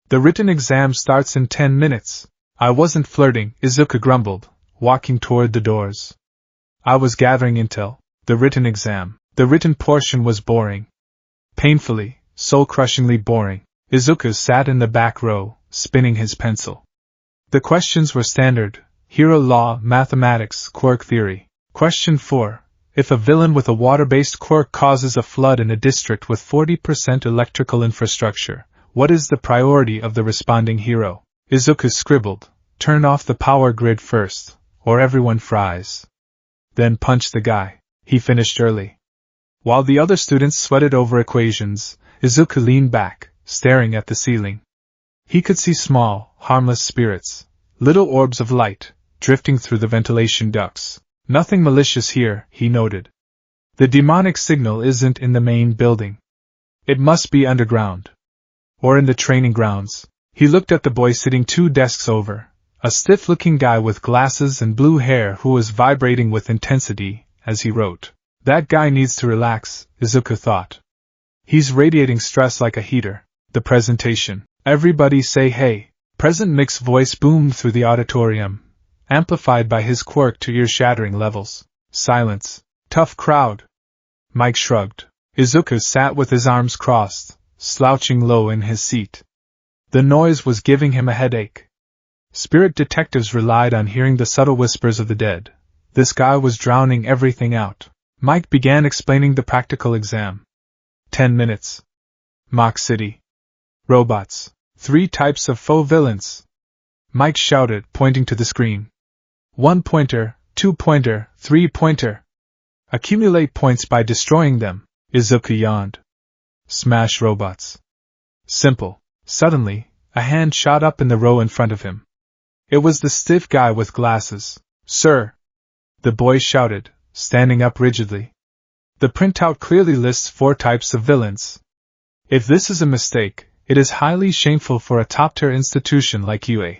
The written exam starts in 10 minutes. I wasn't flirting, Izuku grumbled, walking toward the doors. I was gathering intel. The written exam. The written portion was boring. Painfully, soul-crushingly boring. Izuku sat in the back row, spinning his pencil. The questions were standard: hero law, mathematics, quirk theory. Question 4. If a villain with a water-based quirk causes a flood in a district with 40% electrical infrastructure, what is the priority of the responding hero? Izuku scribbled, turn off the power grid first, or everyone fries. Then punch the guy. He finished early. While the other students sweated over equations, Izuku leaned back, staring at the ceiling. He could see small, harmless spirits, little orbs of light, drifting through the ventilation ducts. Nothing malicious here, he noted. The demonic signal isn't in the main building. It must be underground. Or in the training grounds. He looked at the boy sitting 2 desks over, a stiff-looking guy with glasses and blue hair who was vibrating with intensity as he wrote. That guy needs to relax, Izuku thought. He's radiating stress like a heater. The presentation. Everybody say hey. Present Mick's voice boomed through the auditorium, amplified by his quirk to ear-shattering levels. Silence. Tough crowd. Mike shrugged. Izuku sat with his arms crossed, slouching low in his seat. The noise was giving him a headache. Spirit detectives relied on hearing the subtle whispers of the dead. This guy was drowning everything out. Mike began explaining the practical exam. 10 minutes. Mock City. Robots. 3 types of faux villains. Mike shouted, pointing to the screen. 1-pointer, 2-pointer, 3-pointer. Accumulate points by destroying them. Izuku yawned. Smash robots. Simple. Suddenly, a hand shot up in the row in front of him. It was the stiff guy with glasses. Sir! The boy shouted, standing up rigidly. The printout clearly lists 4 types of villains. If this is a mistake, it is highly shameful for a top-tier institution like UA.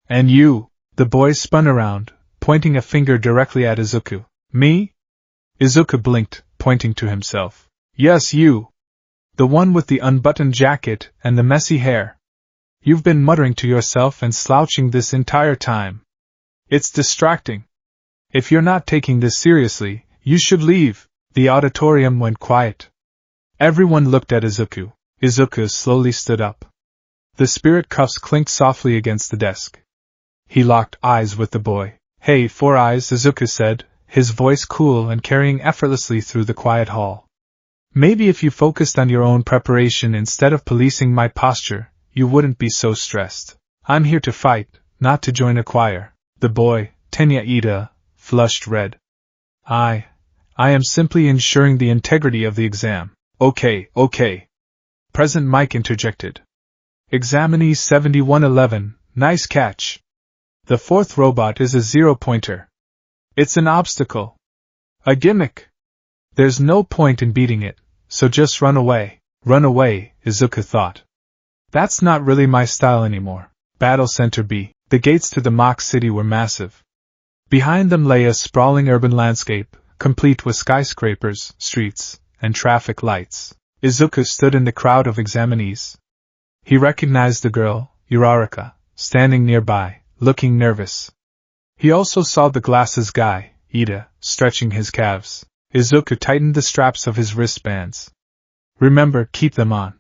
And you? The boy spun around, pointing a finger directly at Izuku. Me? Izuku blinked, pointing to himself. Yes, you. The one with the unbuttoned jacket and the messy hair. You've been muttering to yourself and slouching this entire time. It's distracting. If you're not taking this seriously, you should leave. The auditorium went quiet. Everyone looked at Izuku. Izuku slowly stood up. The spirit cuffs clinked softly against the desk. He locked eyes with the boy. Hey, 4 Eyes, Izuku said, his voice cool and carrying effortlessly through the quiet hall. Maybe if you focused on your own preparation instead of policing my posture, you wouldn't be so stressed. I'm here to fight, not to join a choir. The boy, Tenya Ida, flushed red. I am simply ensuring the integrity of the exam. Okay. President Mike interjected. Examinee 7111, nice catch. The 4th robot is a 0-pointer. It's an obstacle. A gimmick. There's no point in beating it, so just run away. Run away, Izuku thought. That's not really my style anymore. Battle Center B. The gates to the mock city were massive. Behind them lay a sprawling urban landscape, complete with skyscrapers, streets, and traffic lights. Izuku stood in the crowd of examinees. He recognized the girl, Uraraka, standing nearby, looking nervous. He also saw the glasses guy, Ida, stretching his calves. Izuku tightened the straps of his wristbands. Remember, keep them on.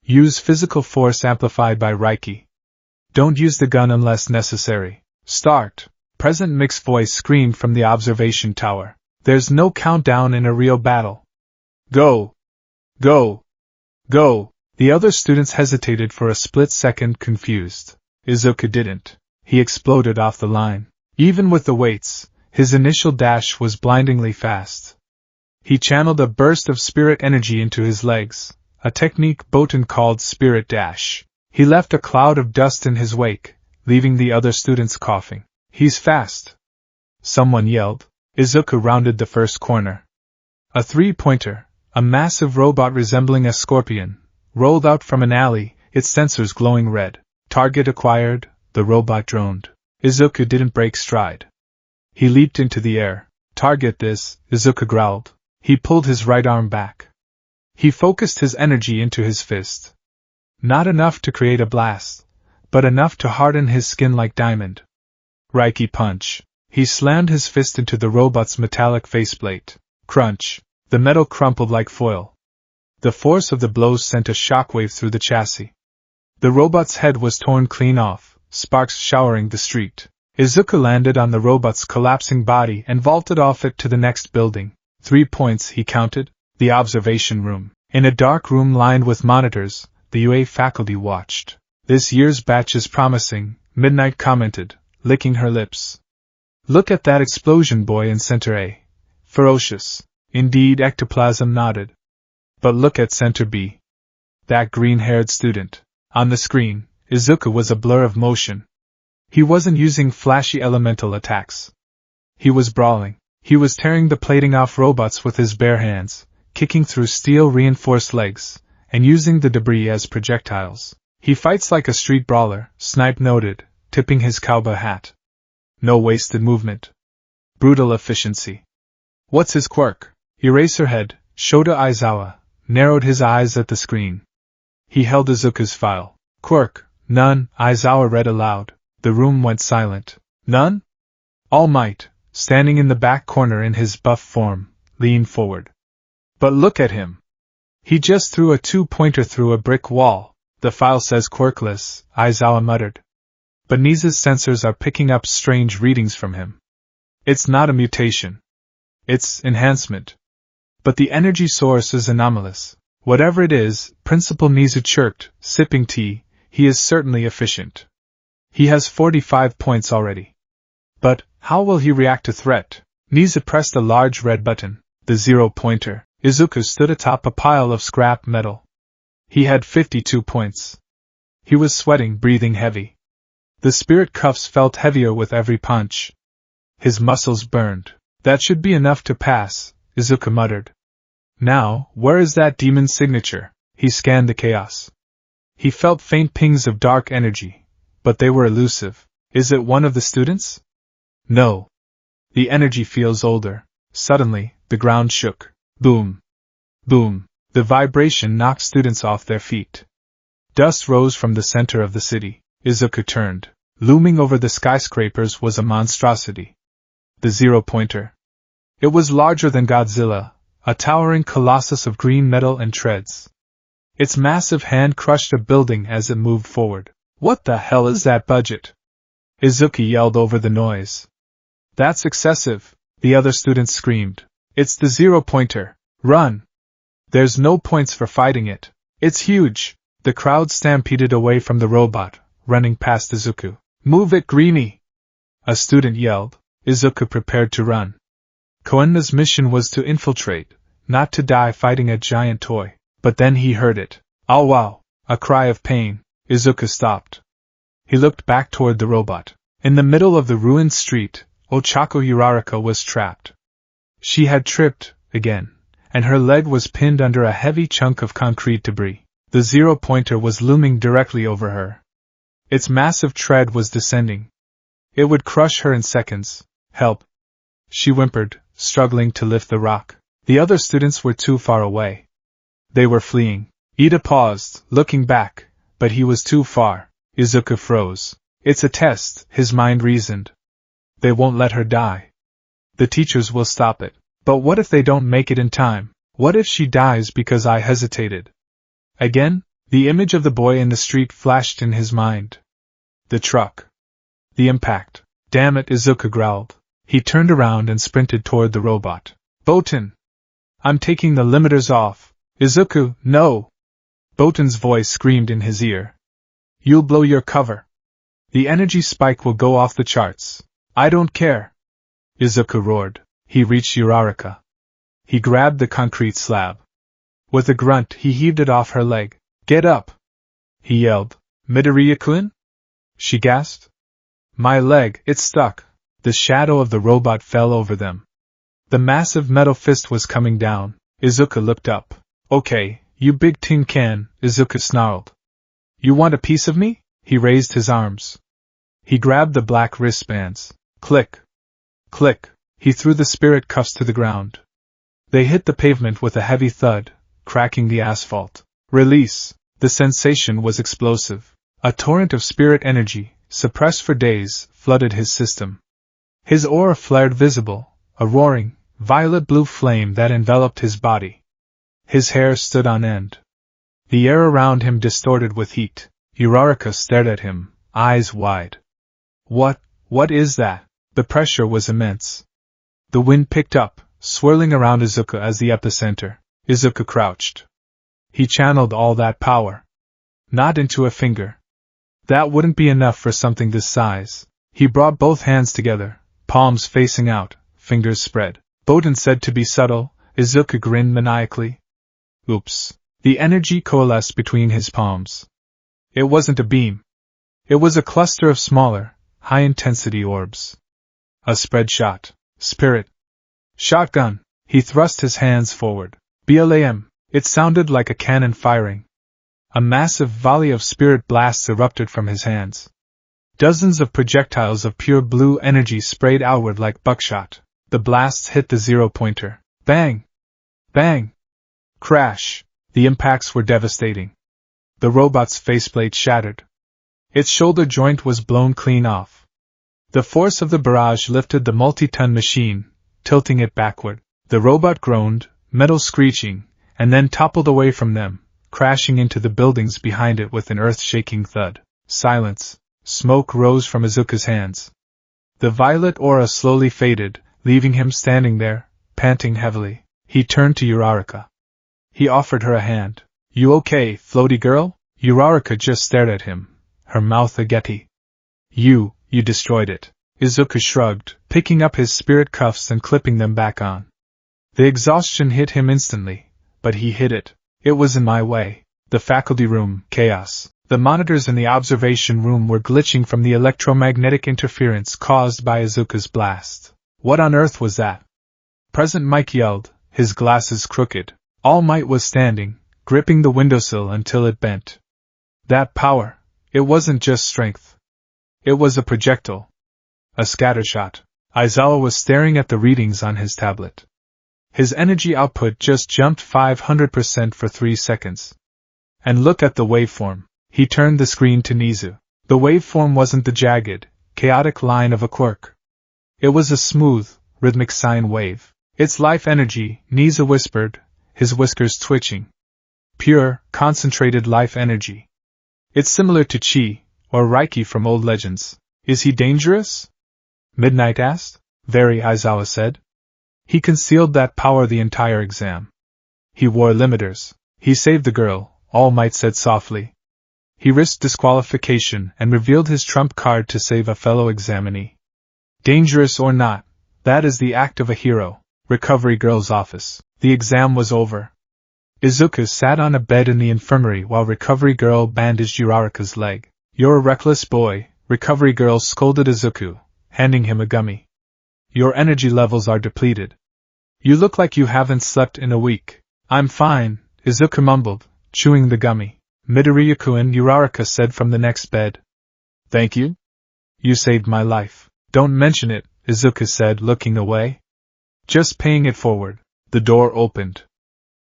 Use physical force amplified by Reiki. Don't use the gun unless necessary. Start! Present Mixed voice screamed from the observation tower. There's no countdown in a real battle. Go! Go! Go! The other students hesitated for a split second, confused. Izuku didn't. He exploded off the line. Even with the weights, his initial dash was blindingly fast. He channeled a burst of spirit energy into his legs, a technique Botan called spirit dash. He left a cloud of dust in his wake, leaving the other students coughing. He's fast! Someone yelled. Izuku rounded the first corner. A three-pointer, a massive robot resembling a scorpion, rolled out from an alley, its sensors glowing red. Target acquired, the robot droned. Izuku didn't break stride. He leaped into the air. Target this, Izuku growled. He pulled his right arm back. He focused his energy into his fist. Not enough to create a blast, but enough to harden his skin like diamond. Reiki punch. He slammed his fist into the robot's metallic faceplate. Crunch. The metal crumpled like foil. The force of the blows sent a shockwave through the chassis. The robot's head was torn clean off, sparks showering the street. Izuku landed on the robot's collapsing body and vaulted off it to the next building. 3 points, he counted. The observation room. In a dark room lined with monitors, the UA faculty watched. This year's batch is promising, Midnight commented, licking her lips. Look at that explosion, boy in Center A. Ferocious. Indeed, ectoplasm nodded. But look at Center B. That green-haired student. On the screen, Izuku was a blur of motion. He wasn't using flashy elemental attacks. He was brawling. He was tearing the plating off robots with his bare hands, kicking through steel-reinforced legs, and using the debris as projectiles. He fights like a street brawler, Snipe noted, tipping his cowboy hat. No wasted movement. Brutal efficiency. What's his quirk? Eraserhead, Shota Aizawa, narrowed his eyes at the screen. He held Izuku's file. Quirk, none, Aizawa read aloud. The room went silent. None? All Might, standing in the back corner in his buff form, leaned forward. But look at him. He just threw a 2-pointer through a brick wall. The file says quirkless, Aizawa muttered. But Nisa's sensors are picking up strange readings from him. It's not a mutation. It's enhancement. But the energy source is anomalous. Whatever it is, Principal Nizu chirped, sipping tea, he is certainly efficient. He has 45 points already. But, how will he react to threat? Nizu pressed a large red button, the 0-pointer. Izuku stood atop a pile of scrap metal. He had 52 points. He was sweating, breathing heavy. The spirit cuffs felt heavier with every punch. His muscles burned. That should be enough to pass, Izuku muttered. Now, where is that demon signature? He scanned the chaos. He felt faint pings of dark energy, but they were elusive. Is it one of the students? No. The energy feels older. Suddenly, the ground shook. Boom. Boom. The vibration knocked students off their feet. Dust rose from the center of the city. Izuku turned. Looming over the skyscrapers was a monstrosity. The 0-pointer. It was larger than Godzilla, a towering colossus of green metal and treads. Its massive hand crushed a building as it moved forward. What the hell is that budget? Izuku yelled over the noise. That's excessive, the other students screamed. It's the 0-pointer. Run! There's no points for fighting it. It's huge. The crowd stampeded away from the robot, running past Izuku. Move it, Greenie! A student yelled. Izuku prepared to run. Koenna's mission was to infiltrate, not to die fighting a giant toy. But then he heard it. Oh wow! A cry of pain. Izuku stopped. He looked back toward the robot. In the middle of the ruined street, Ochako Uraraka was trapped. She had tripped, again, and her leg was pinned under a heavy chunk of concrete debris. The 0-pointer was looming directly over her. Its massive tread was descending. It would crush her in seconds. Help! She whimpered, struggling to lift the rock. The other students were too far away. They were fleeing. Ida paused, looking back, but he was too far. Izuku froze. It's a test, his mind reasoned. They won't let her die. The teachers will stop it. But what if they don't make it in time? What if she dies because I hesitated? Again, the image of the boy in the street flashed in his mind. The truck. The impact. Damn it, Izuku growled. He turned around and sprinted toward the robot. Botan! I'm taking the limiters off. Izuku, no! Botan's voice screamed in his ear. You'll blow your cover. The energy spike will go off the charts. I don't care. Izuku roared. He reached Uraraka. He grabbed the concrete slab. With a grunt, he heaved it off her leg. Get up! He yelled. Midoriya-kun? She gasped. My leg, it's stuck. The shadow of the robot fell over them. The massive metal fist was coming down. Izuku looked up. Okay, you big tin can, Izuku snarled. You want a piece of me? He raised his arms. He grabbed the black wristbands. Click. Click. He threw the spirit cuffs to the ground. They hit the pavement with a heavy thud, cracking the asphalt. Release. The sensation was explosive. A torrent of spirit energy, suppressed for days, flooded his system. His aura flared visible, a roaring, violet-blue flame that enveloped his body. His hair stood on end. The air around him distorted with heat. Uraraka stared at him, eyes wide. What is that? The pressure was immense. The wind picked up, swirling around Izuku as the epicenter. Izuku crouched. He channeled all that power. Not into a finger. That wouldn't be enough for something this size. He brought both hands together, palms facing out, fingers spread. Botan said to be subtle. Izuku grinned maniacally. Oops. The energy coalesced between his palms. It wasn't a beam. It was a cluster of smaller, high-intensity orbs. A spread shot. Spirit. Shotgun. He thrust his hands forward. BLAM. It sounded like a cannon firing. A massive volley of spirit blasts erupted from his hands. Dozens of projectiles of pure blue energy sprayed outward like buckshot. The blasts hit the zero-pointer. Bang! Bang! Crash! The impacts were devastating. The robot's faceplate shattered. Its shoulder joint was blown clean off. The force of the barrage lifted the multi-ton machine, tilting it backward. The robot groaned, metal screeching, and then toppled away from them, crashing into the buildings behind it with an earth-shaking thud. Silence. Smoke rose from Izuku's hands. The violet aura slowly faded, leaving him standing there, panting heavily. He turned to Uraraka. He offered her a hand. You okay, floaty girl? Uraraka just stared at him, her mouth ageti. You destroyed it. Izuku shrugged, picking up his spirit cuffs and clipping them back on. The exhaustion hit him instantly, but he hid it. It was in my way. The faculty room, chaos. The monitors in the observation room were glitching from the electromagnetic interference caused by Izuku's blast. What on earth was that? President Mike yelled, his glasses crooked. All Might was standing, gripping the windowsill until it bent. That power, it wasn't just strength. It was a projectile. A scattershot. Aizawa was staring at the readings on his tablet. His energy output just jumped 500% for 3 seconds. And look at the waveform. He turned the screen to Nizu. The waveform wasn't the jagged, chaotic line of a quirk. It was a smooth, rhythmic sine wave. It's life energy, Nizu whispered, his whiskers twitching. Pure, concentrated life energy. It's similar to Chi, or Reiki from old legends. Is he dangerous? Midnight asked. Very, Aizawa said. He concealed that power the entire exam. He wore limiters. He saved the girl, All Might said softly. He risked disqualification and revealed his trump card to save a fellow examinee. Dangerous or not, that is the act of a hero. Recovery girl's office. The exam was over. Izuku sat on a bed in the infirmary while Recovery girl bandaged Uraraka's leg. You're a reckless boy, Recovery girl scolded Izuku, handing him a gummy. Your energy levels are depleted. You look like you haven't slept in a week. I'm fine, Izuku mumbled, chewing the gummy. Midoriya-kun, Uraraka said from the next bed. Thank you? You saved my life. Don't mention it, Izuku said, looking away. Just paying it forward. The door opened.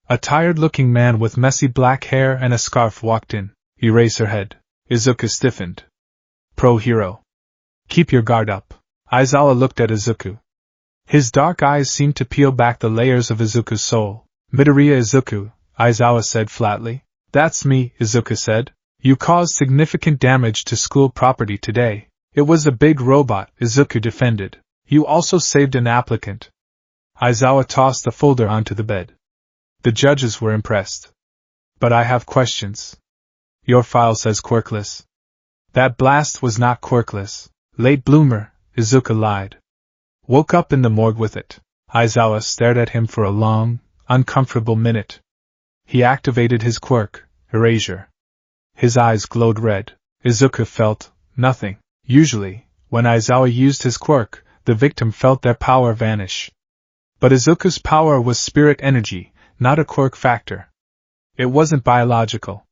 A tired-looking man with messy black hair and a scarf walked in. He raised her head. Izuku stiffened. Pro-hero. Keep your guard up. Aizawa looked at Izuku. His dark eyes seemed to peel back the layers of Izuku's soul. Midoriya Izuku, Aizawa said flatly. That's me, Izuku said. You caused significant damage to school property today. It was a big robot, Izuku defended. You also saved an applicant. Aizawa tossed the folder onto the bed. The judges were impressed. But I have questions. Your file says quirkless. That blast was not quirkless. Late bloomer, Izuku lied. Woke up in the morgue with it. Aizawa stared at him for a long, uncomfortable minute. He activated his quirk, erasure. His eyes glowed red. Izuku felt nothing. Usually, when Aizawa used his quirk, the victim felt their power vanish. But Izuku's power was spirit energy, not a quirk factor. It wasn't biological.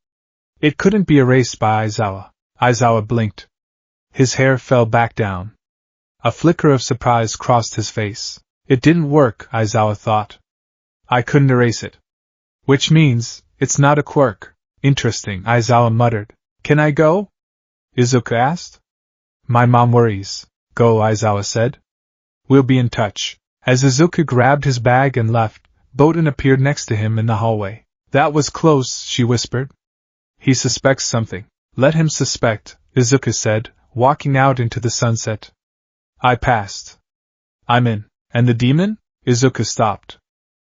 It couldn't be erased by Aizawa. Aizawa blinked. His hair fell back down. A flicker of surprise crossed his face. It didn't work, Aizawa thought. I couldn't erase it. Which means, it's not a quirk. Interesting, Aizawa muttered. Can I go? Izuku asked. My mom worries. Go, Aizawa said. We'll be in touch. As Izuku grabbed his bag and left, Boten appeared next to him in the hallway. That was close, she whispered. He suspects something. Let him suspect, Izuku said, walking out into the sunset. I passed. I'm in. And the demon? Izuku stopped.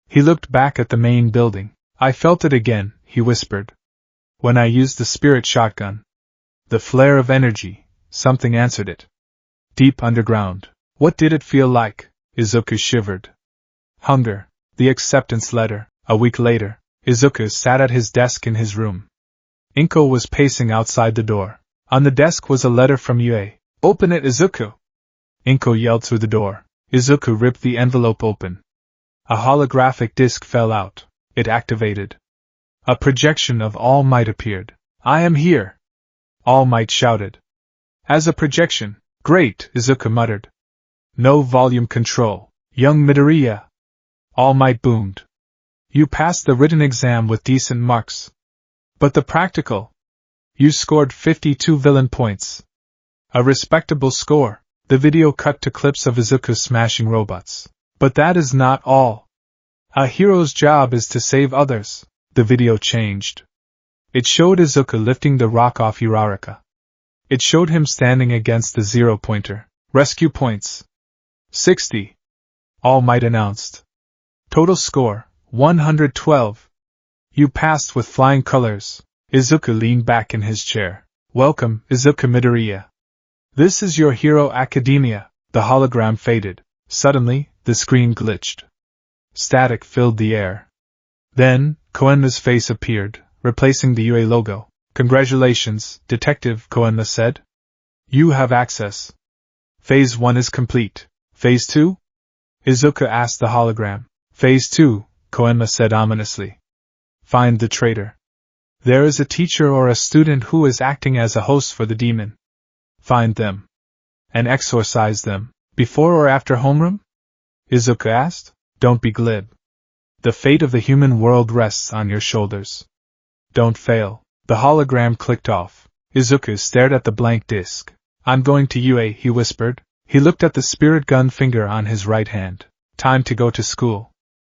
He looked back at the main building. I felt it again, he whispered. When I used the spirit shotgun. The flare of energy, something answered it. Deep underground. What did it feel like? Izuku shivered. Hunger. The acceptance letter. A week later, Izuku sat at his desk in his room. Inko was pacing outside the door. On the desk was a letter from Yue. Open it, Izuku! Inko yelled through the door. Izuku ripped the envelope open. A holographic disc fell out. It activated. A projection of All Might appeared. I am here! All Might shouted. As a projection. Great, Izuku muttered. No volume control. Young Midoriya. All Might boomed. You passed the written exam with decent marks. But the practical? You scored 52 villain points. A respectable score. The video cut to clips of Izuku smashing robots. But that is not all. A hero's job is to save others. The video changed. It showed Izuku lifting the rock off Uraraka. It showed him standing against the zero-pointer. Rescue points. 60. All Might announced. Total score, 112. You passed with flying colors. Izuku leaned back in his chair. Welcome, Izuku Midoriya. This is your Hero Academia. The hologram faded. Suddenly, the screen glitched. Static filled the air. Then, Koenma's face appeared, replacing the UA logo. Congratulations, Detective, Koenma said. You have access. Phase 1 is complete. Phase 2? Izuku asked the hologram. Phase 2, Koenma said ominously. Find the traitor. There is a teacher or a student who is acting as a host for the demon. Find them. And exorcise them. Before or after homeroom? Izuku asked. Don't be glib. The fate of the human world rests on your shoulders. Don't fail. The hologram clicked off. Izuku stared at the blank disc. I'm going to UA, he whispered. He looked at the spirit gun finger on his right hand. Time to go to school.